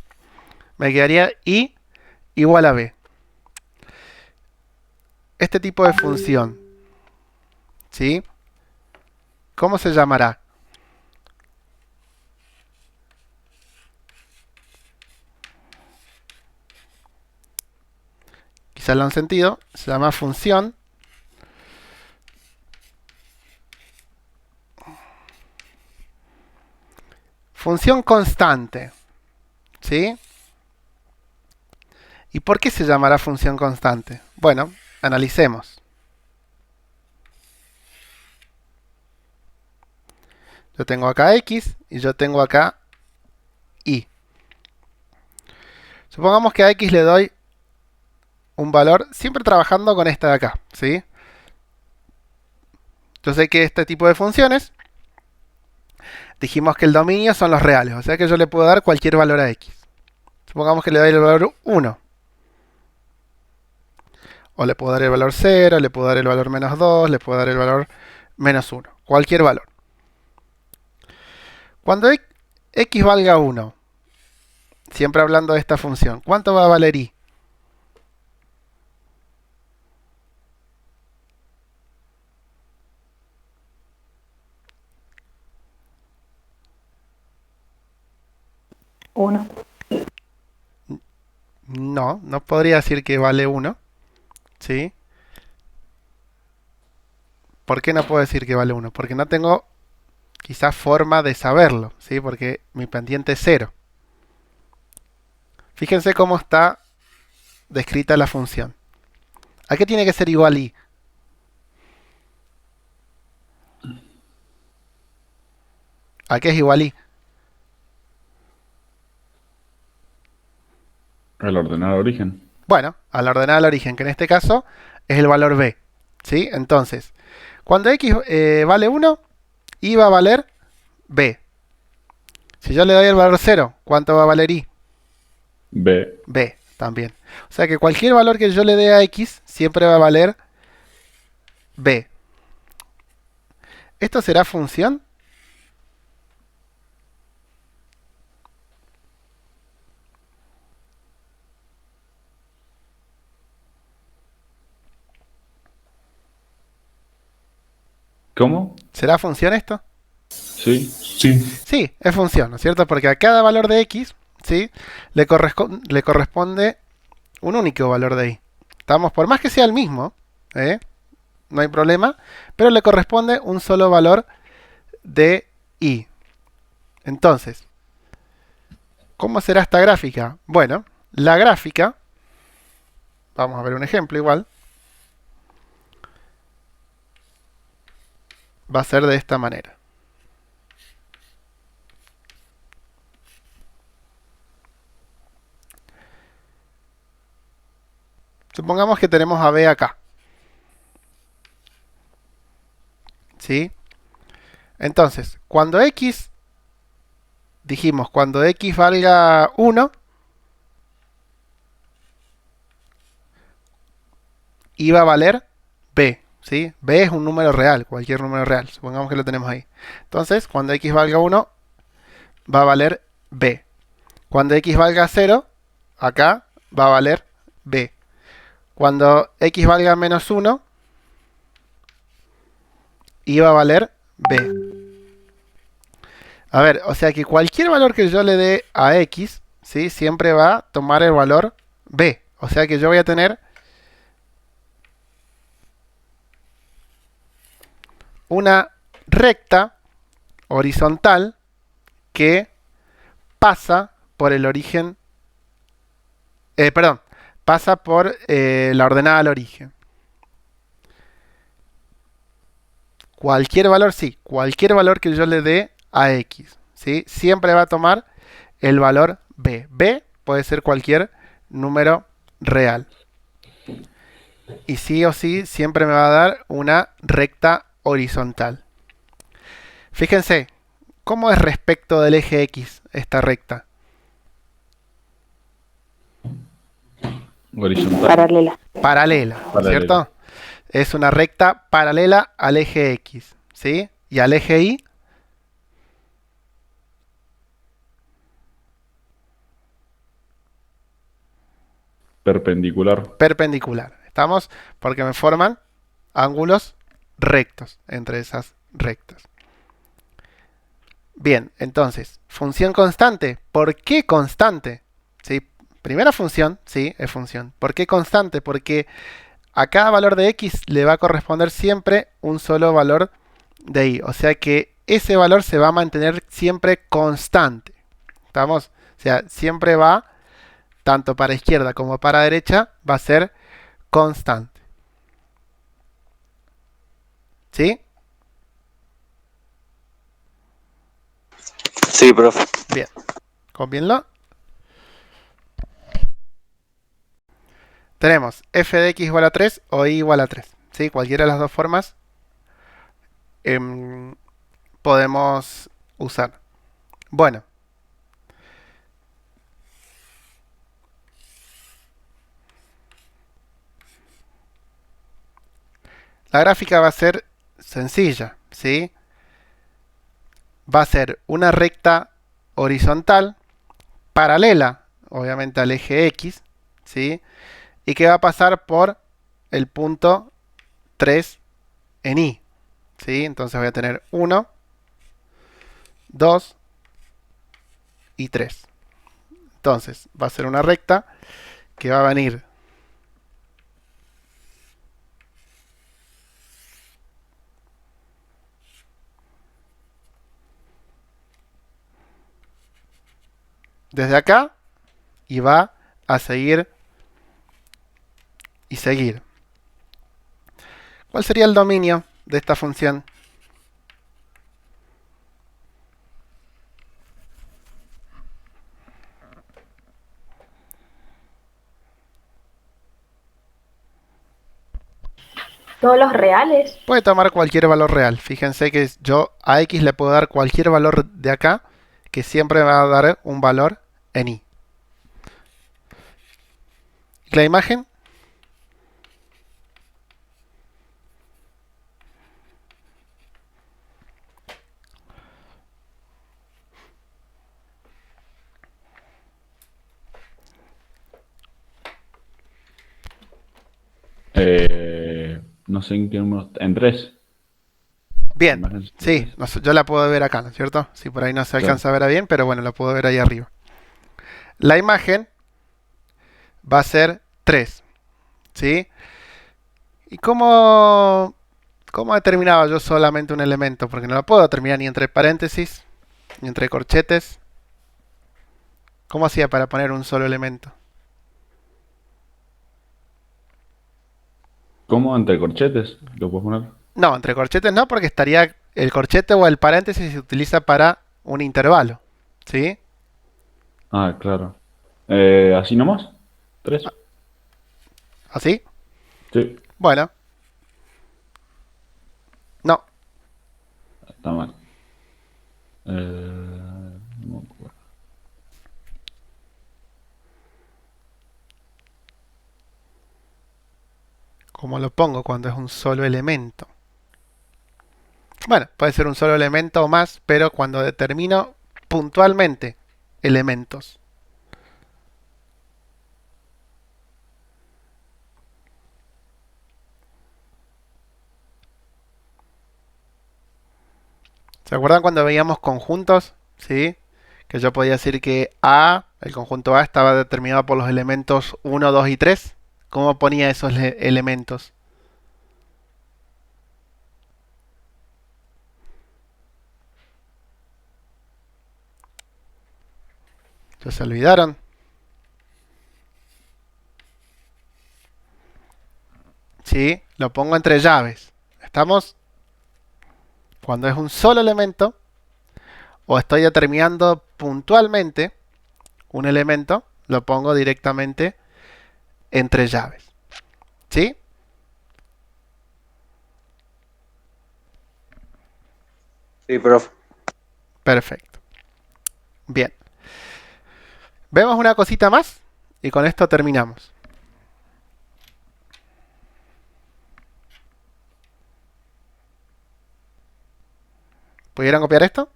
Me quedaría y igual a b. Este tipo de función, ¿sí? ¿Cómo se llamará? Quizás lo han sentido. Se llama función constante, ¿sí? ¿Y por qué se llamará función constante? Bueno, analicemos. Yo tengo acá x y yo tengo acá y. Supongamos que a x le doy un valor, siempre trabajando con esta de acá, ¿sí? Yo sé que este tipo de funciones, dijimos que el dominio son los reales, o sea que yo le puedo dar cualquier valor a x. Supongamos que le doy el valor 1. O le puedo dar el valor 0, le puedo dar el valor menos 2, le puedo dar el valor menos 1. Cualquier valor. Cuando x valga 1, siempre hablando de esta función, ¿cuánto va a valer y? Uno. No, no podría decir que vale 1, ¿sí? ¿Por qué no puedo decir que vale 1? Porque no tengo quizás forma de saberlo, ¿sí? Porque mi pendiente es 0. Fíjense cómo está descrita la función. ¿A qué tiene que ser igual y? ¿A qué es igual y? El ordenado origen. Bueno, al ordenar al origen, que en este caso es el valor b, ¿sí? Entonces, cuando x vale 1, y va a valer b. Si yo le doy el valor 0, ¿cuánto va a valer y? B. B también. O sea que cualquier valor que yo le dé a x siempre va a valer b. ¿Esto será función? ¿Cómo? ¿Será función esto? Sí. Sí. Sí, es función, ¿no es cierto? Porque a cada valor de x, ¿sí? le corresponde un único valor de y. Estamos, por más que sea el mismo, no hay problema, pero le corresponde un solo valor de y. Entonces, ¿cómo será esta gráfica? Bueno, la gráfica, vamos a ver un ejemplo igual, va a ser de esta manera. Supongamos que tenemos a b acá. ¿Sí? Entonces, cuando x, dijimos, cuando x valga 1, y va a valer b, ¿sí? B es un número real, cualquier número real. Supongamos que lo tenemos ahí. Entonces, cuando x valga 1, va a valer B. Cuando x valga 0, acá va a valer B. Cuando x valga menos 1, y va a valer B. A ver, o sea que cualquier valor que yo le dé a x, ¿sí? Siempre va a tomar el valor B. O sea que yo voy a tener una recta horizontal que pasa por el origen, perdón, pasa por la ordenada al origen. Cualquier valor, sí, cualquier valor que yo le dé a x, ¿sí? Siempre va a tomar el valor b. B puede ser cualquier número real. Y sí o sí siempre me va a dar una recta horizontal. Fíjense, ¿cómo es respecto del eje x esta recta? Horizontal. Paralela. Paralela, ¿cierto? Es una recta paralela al eje x, ¿sí? Y al eje y, Perpendicular. perpendicular. ¿Estamos? Porque me forman ángulos rectos entre esas rectas. Bien, entonces, función constante. ¿Por qué constante? ¿Sí? Primera función, sí, es función. ¿Por qué constante? Porque a cada valor de x le va a corresponder siempre un solo valor de y. O sea que ese valor se va a mantener siempre constante. ¿Estamos? O sea, siempre va, tanto para izquierda como para derecha, va a ser constante. ¿Sí? Sí, profe. Bien. Copienlo. Tenemos f de x igual a 3 o y igual a 3. ¿Sí? Cualquiera de las dos formas podemos usar. Bueno. La gráfica va a ser sencilla, ¿sí? Va a ser una recta horizontal paralela, obviamente, al eje x, ¿sí? Y que va a pasar por el punto 3 en y, ¿sí? Entonces voy a tener 1, 2 y 3. Entonces va a ser una recta que va a venir desde acá y va a seguir y seguir. ¿Cuál sería el dominio de esta función? Todos los reales. Puede tomar cualquier valor real. Fíjense que yo a x le puedo dar cualquier valor de acá, que siempre va a dar un valor en y. ¿Y la imagen? No sé en qué número. En 3. Bien, Imagen sí, yo la puedo ver acá, ¿no es cierto? Sí, por ahí no se alcanza a ver bien, pero bueno, la puedo ver ahí arriba. La imagen va a ser 3, ¿sí? ¿Y cómo determinaba yo solamente un elemento? Porque no lo puedo determinar ni entre paréntesis, ni entre corchetes. ¿Cómo hacía para poner un solo elemento? ¿Cómo? ¿Entre corchetes? ¿Lo puedes poner? No, entre corchetes no, porque estaría el corchete o el paréntesis se utiliza para un intervalo, ¿sí? Ah, claro. ¿Así nomás? ¿3? ¿Así? Sí, Bueno, no. está mal. No me acuerdo. ¿Cómo lo pongo cuando es un solo elemento. Bueno, puede ser un solo elemento o más, pero cuando determino puntualmente elementos. ¿Se acuerdan cuando veíamos conjuntos? ¿Sí? Que yo podía decir que A, el conjunto A, estaba determinado por los elementos 1, 2 y 3. ¿Cómo ponía esos elementos? ¿Ya se olvidaron? Sí, lo pongo entre llaves. ¿Estamos? Cuando es un solo elemento, o estoy determinando puntualmente un elemento, lo pongo directamente entre llaves. ¿Sí? Sí, profe. Perfecto. Bien. Vemos una cosita más y con esto terminamos. ¿Pudieran copiar esto?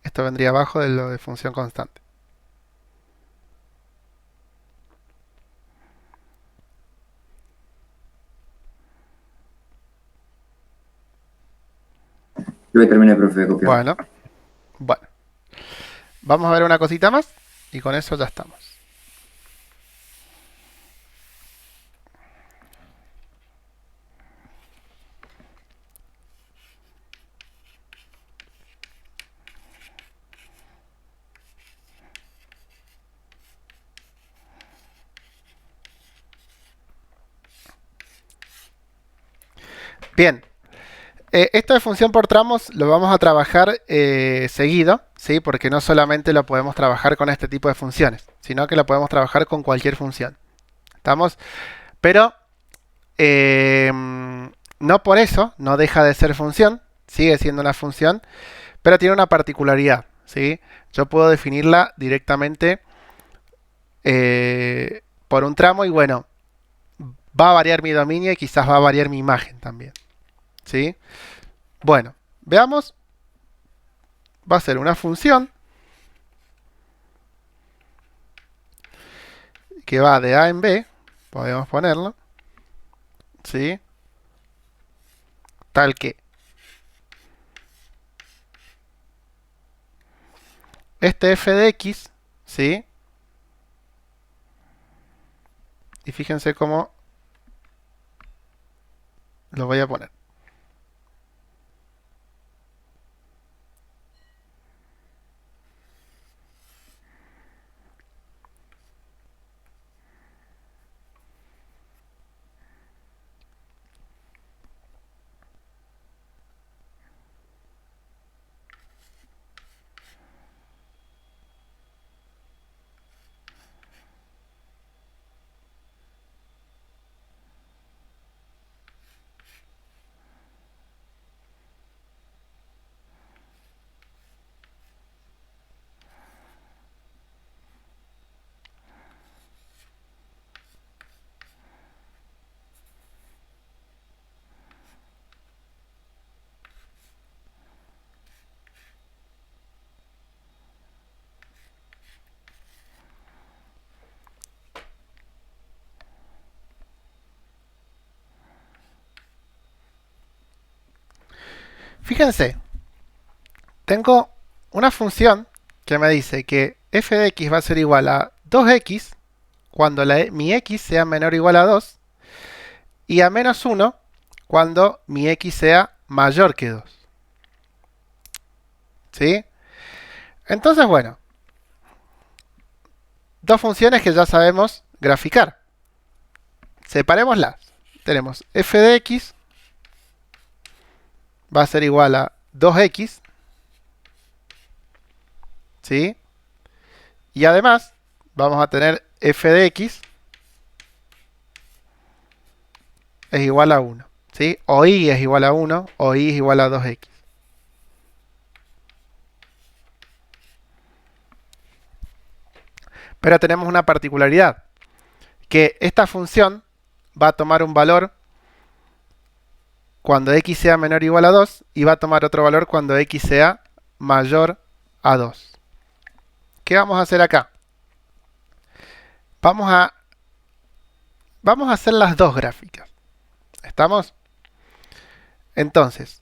Esto vendría abajo de lo de función constante. Yo que terminé, profe, de copiar. Bueno. Vamos a ver una cosita más y con eso ya estamos. Bien. Esto de función por tramos lo vamos a trabajar seguido, ¿sí? Porque no solamente lo podemos trabajar con este tipo de funciones, sino que lo podemos trabajar con cualquier función. ¿Estamos? Pero no por eso no deja de ser función, sigue siendo una función, pero tiene una particularidad, ¿sí? Yo puedo definirla directamente por un tramo y bueno, va a variar mi dominio y quizás va a variar mi imagen también, ¿sí? Bueno, veamos. Va a ser una función que va de A en B, podemos ponerlo, ¿sí? Tal que este f de x, ¿sí? Y fíjense cómo lo voy a poner. Fíjense, tengo una función que me dice que f de x va a ser igual a 2x cuando mi x sea menor o igual a 2 y a menos 1 cuando mi x sea mayor que 2. ¿Sí? Entonces, bueno, dos funciones que ya sabemos graficar. Separémoslas. Tenemos f de x va a ser igual a 2x, ¿sí? Y además vamos a tener f de x es igual a 1, ¿sí? O y es igual a 1 o y es igual a 2x. Pero tenemos una particularidad, que esta función va a tomar un valor cuando x sea menor o igual a 2 y va a tomar otro valor cuando x sea mayor a 2. ¿Qué vamos a hacer acá? Vamos a hacer las dos gráficas. ¿Estamos? Entonces,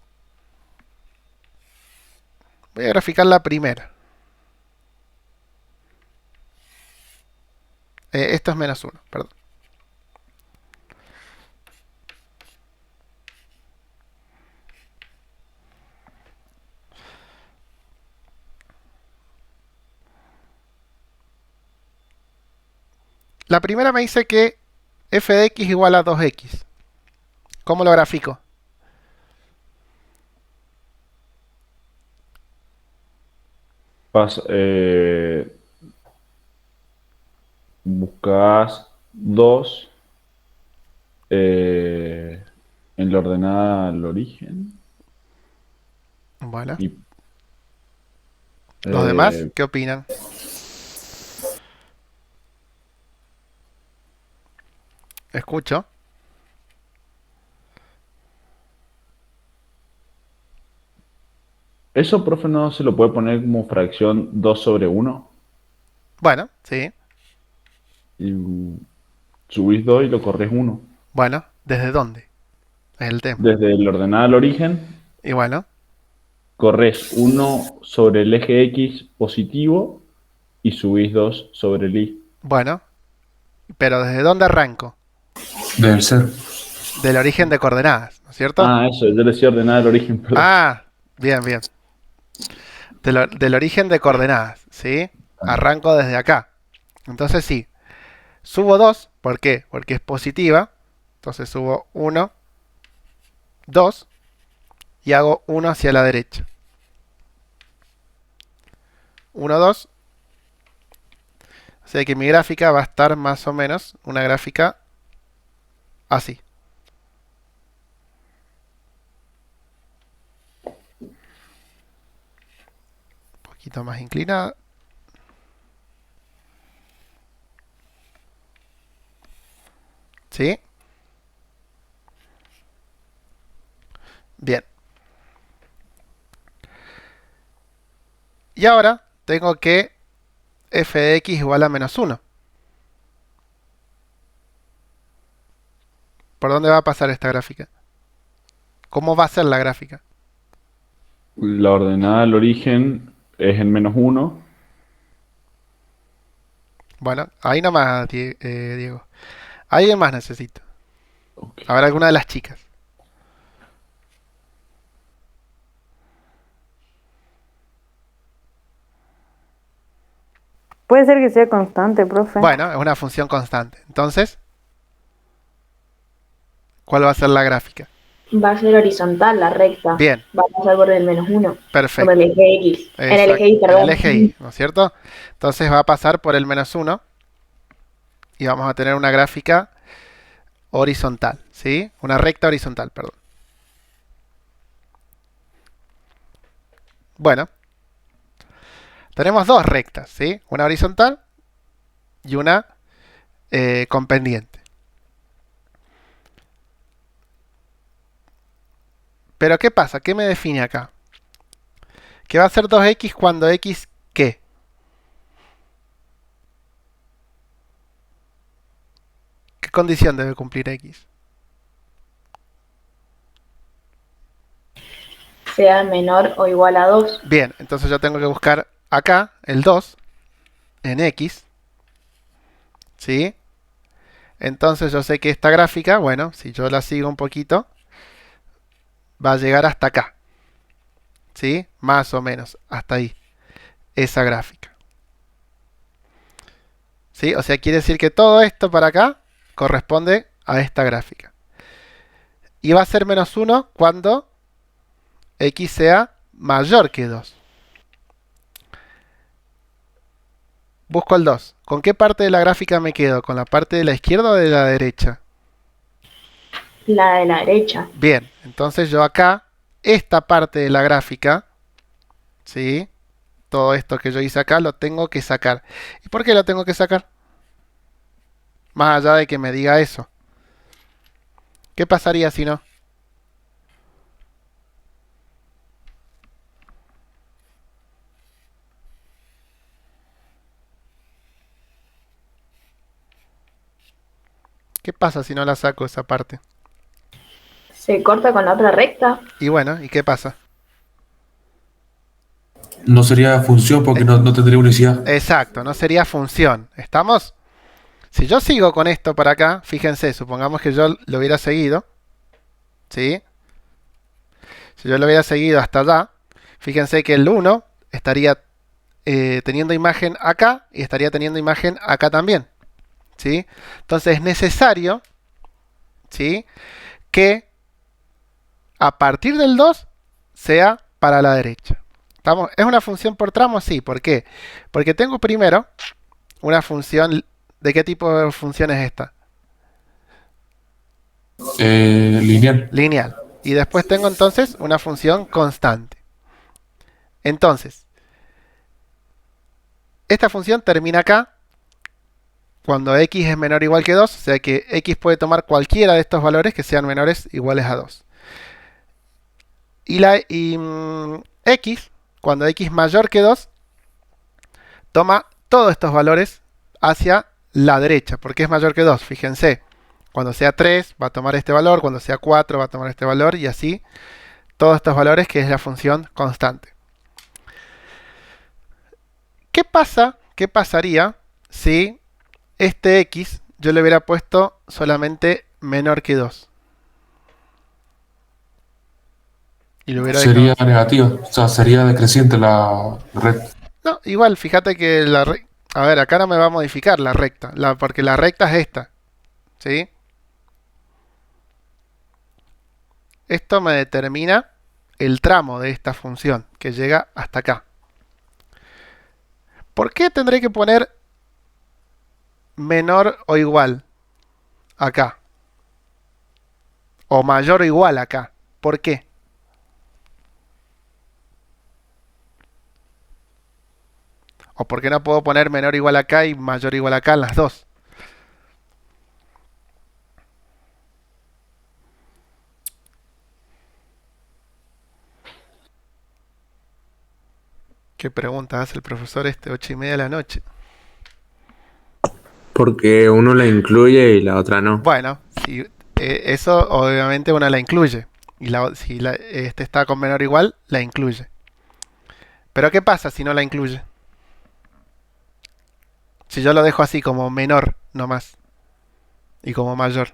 voy a graficar la primera. Esto es -1, perdón. La primera me dice que f de x igual a 2x. ¿Cómo lo grafico? Buscas 2 en la ordenada al origen. Bueno. Y, ¿Los demás qué opinan? Escucho. ¿Eso, profe, no se lo puede poner como fracción 2 sobre 1? Bueno, sí. Y subís 2 y lo corres 1. Bueno, ¿desde dónde? Es el tema. Desde el ordenado al origen, Y bueno, corres 1 sobre el eje X positivo y subís 2 sobre el Y. bueno. Pero ¿desde dónde arranco? Debe ser. Del origen de coordenadas, ¿no es cierto? Ah, eso, yo le decía ordenada al origen, perdón. Ah, bien, bien. Del origen de coordenadas, ¿sí? Arranco desde acá. Entonces sí. Subo 2, ¿por qué? Porque es positiva. Entonces subo 1, 2 y hago 1 hacia la derecha. 1, 2. O sea que mi gráfica va a estar más o menos una gráfica así. Un poquito más inclinada. ¿Sí? Bien. Y ahora tengo que f de x igual a -1. ¿Por dónde va a pasar esta gráfica? ¿Cómo va a ser la gráfica? La ordenada al origen es en -1. Bueno, ahí nomás, Diego. Alguien más necesito. Ok. A ver, alguna de las chicas. Puede ser que sea constante, profe. Bueno, es una función constante. Entonces, ¿cuál va a ser la gráfica? Va a ser horizontal, la recta. Bien, Va a pasar por el -1. perfecto. Sobre el eje X. En el eje Y, En perdón. el eje Y, ¿no es cierto? Entonces va a pasar por el -1 y vamos a tener una gráfica horizontal, ¿sí? Una recta horizontal, perdón. Bueno, tenemos dos rectas, ¿sí? Una horizontal y una con pendiente. Pero ¿qué pasa? ¿Qué me define acá? Que va a ser 2x cuando x, ¿qué? ¿Qué condición debe cumplir x? Sea menor o igual a 2. Bien, entonces yo tengo que buscar acá el 2 en x, ¿sí? Entonces yo sé que esta gráfica, bueno, si yo la sigo un poquito, va a llegar hasta acá, ¿sí? Más o menos, hasta ahí, esa gráfica. ¿Sí? O sea, quiere decir que todo esto para acá corresponde a esta gráfica. Y va a ser -1 cuando x sea mayor que 2. Busco el 2. ¿Con qué parte de la gráfica me quedo? ¿Con la parte de la izquierda o de la derecha? La de la derecha. Bien, entonces yo acá, esta parte de la gráfica, ¿sí? Todo esto que yo hice acá lo tengo que sacar. ¿Y por qué lo tengo que sacar? Más allá de que me diga eso. ¿Qué pasaría si no? ¿Qué pasa si no la saco esa parte? Se corta con la otra recta. Y bueno, ¿y qué pasa? No sería función porque no tendría unicidad. Exacto, no sería función. ¿Estamos? Si yo sigo con esto para acá, fíjense, supongamos que yo lo hubiera seguido, ¿sí? Si yo lo hubiera seguido hasta allá, fíjense que el 1 estaría teniendo imagen acá y estaría teniendo imagen acá también, ¿sí? Entonces es necesario, ¿sí?, que a partir del 2 sea para la derecha. ¿Estamos? ¿Es una función por tramo? Sí. ¿Por qué? Porque tengo primero una función. ¿De qué tipo de función es esta? Lineal. Lineal. Y después tengo entonces una función constante. Entonces, esta función termina acá cuando x es menor o igual que 2. O sea que x puede tomar cualquiera de estos valores que sean menores o iguales a 2. X, cuando x mayor que 2, toma todos estos valores hacia la derecha, porque es mayor que 2. Fíjense, cuando sea 3 va a tomar este valor, cuando sea 4 va a tomar este valor, y así todos estos valores, que es la función constante. ¿Qué pasa? ¿Qué pasaría si este x yo le hubiera puesto solamente menor que 2? Y lo hubiera Sería dejado. negativo, o sea, sería decreciente la recta. No, igual, fíjate que a ver, acá no me va a modificar la recta, porque la recta es esta, ¿sí? Esto me determina el tramo de esta función, que llega hasta acá. ¿Por qué tendré que poner menor o igual acá? O mayor o igual acá. ¿Por qué? ¿O por qué no puedo poner menor o igual acá y mayor o igual acá en las dos? ¿Qué pregunta hace el profesor 8:30 de la noche? Porque uno la incluye y la otra no. Bueno, si, eso obviamente una la incluye. Y si este está con menor o igual, la incluye. Pero ¿qué pasa si no la incluye? Si yo lo dejo así como menor nomás. Y como mayor.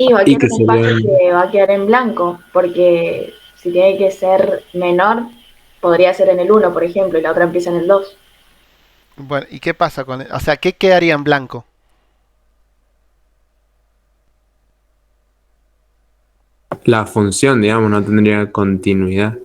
Y va a Y quedar que un espacio sería- que va a quedar en blanco, porque si tiene que ser menor, podría ser en el 1, por ejemplo, y la otra empieza en el 2. Bueno, ¿y qué pasa con o sea, qué quedaría en blanco? La función, digamos, no tendría continuidad.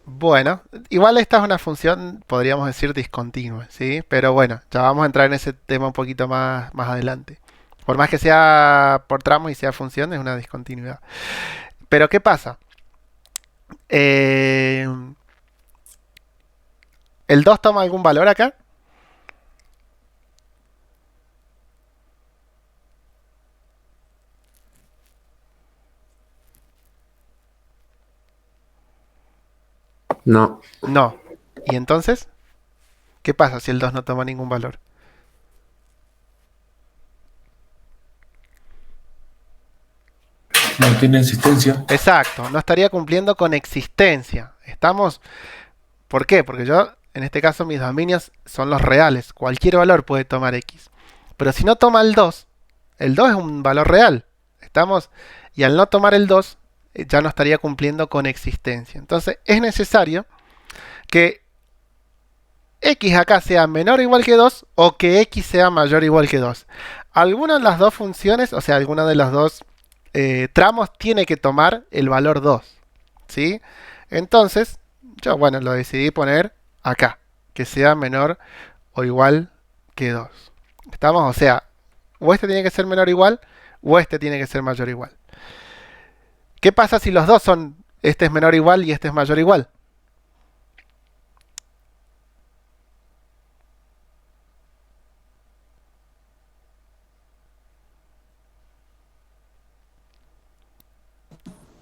Bueno, igual esta es una función, podríamos decir, discontinua, ¿sí? Pero bueno, ya vamos a entrar en ese tema un poquito más adelante. Por más que sea por tramos y sea función, es una discontinuidad. Pero ¿qué pasa? Eh, ¿El 2 toma algún valor acá? No. No. ¿Y entonces? ¿Qué pasa si el 2 no toma ningún valor? No tiene existencia. Exacto, no estaría cumpliendo con existencia. ¿Estamos? ¿Por qué? Porque yo, en este caso, mis dominios son los reales. Cualquier valor puede tomar X. Pero si no toma el 2 es un valor real. ¿Estamos? Y al no tomar el 2, ya no estaría cumpliendo con existencia. Entonces, es necesario que X acá sea menor o igual que 2 o que X sea mayor o igual que 2. Alguna de las dos funciones, o sea, alguna de las dos tramos tiene que tomar el valor 2. ¿Sí? Entonces, yo, bueno, lo decidí poner acá, que sea menor o igual que 2. ¿Estamos? O sea, o este tiene que ser menor o igual, o este tiene que ser mayor o igual. ¿Qué pasa si los dos son, este es menor o igual y este es mayor o igual?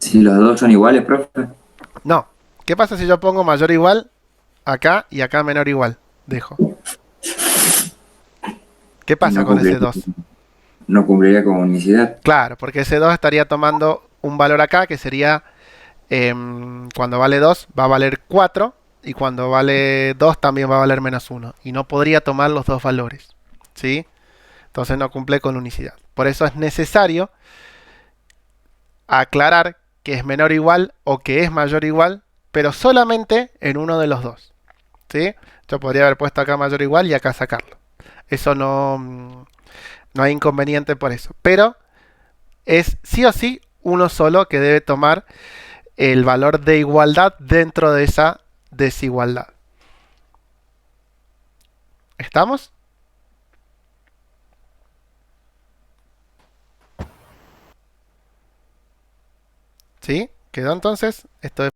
Si los dos son iguales, profe. No. ¿Qué pasa si yo pongo mayor o igual acá y acá menor o igual? Dejo. ¿Qué pasa No con ese cumpliría, 2? no cumpliría con unicidad. Claro, porque ese 2 estaría tomando un valor acá que sería, cuando vale 2 va a valer 4 y cuando vale 2 también va a valer menos 1. Y no podría tomar los dos valores. ¿Sí? Entonces no cumple con unicidad. Por eso es necesario aclarar que es menor o igual o que es mayor o igual, pero solamente en uno de los dos. ¿Sí? Yo podría haber puesto acá mayor o igual y acá sacarlo. Eso no, no hay inconveniente por eso. Pero es sí o sí uno solo que debe tomar el valor de igualdad dentro de esa desigualdad. ¿Estamos? ¿Sí? ¿Quedó entonces? Esto es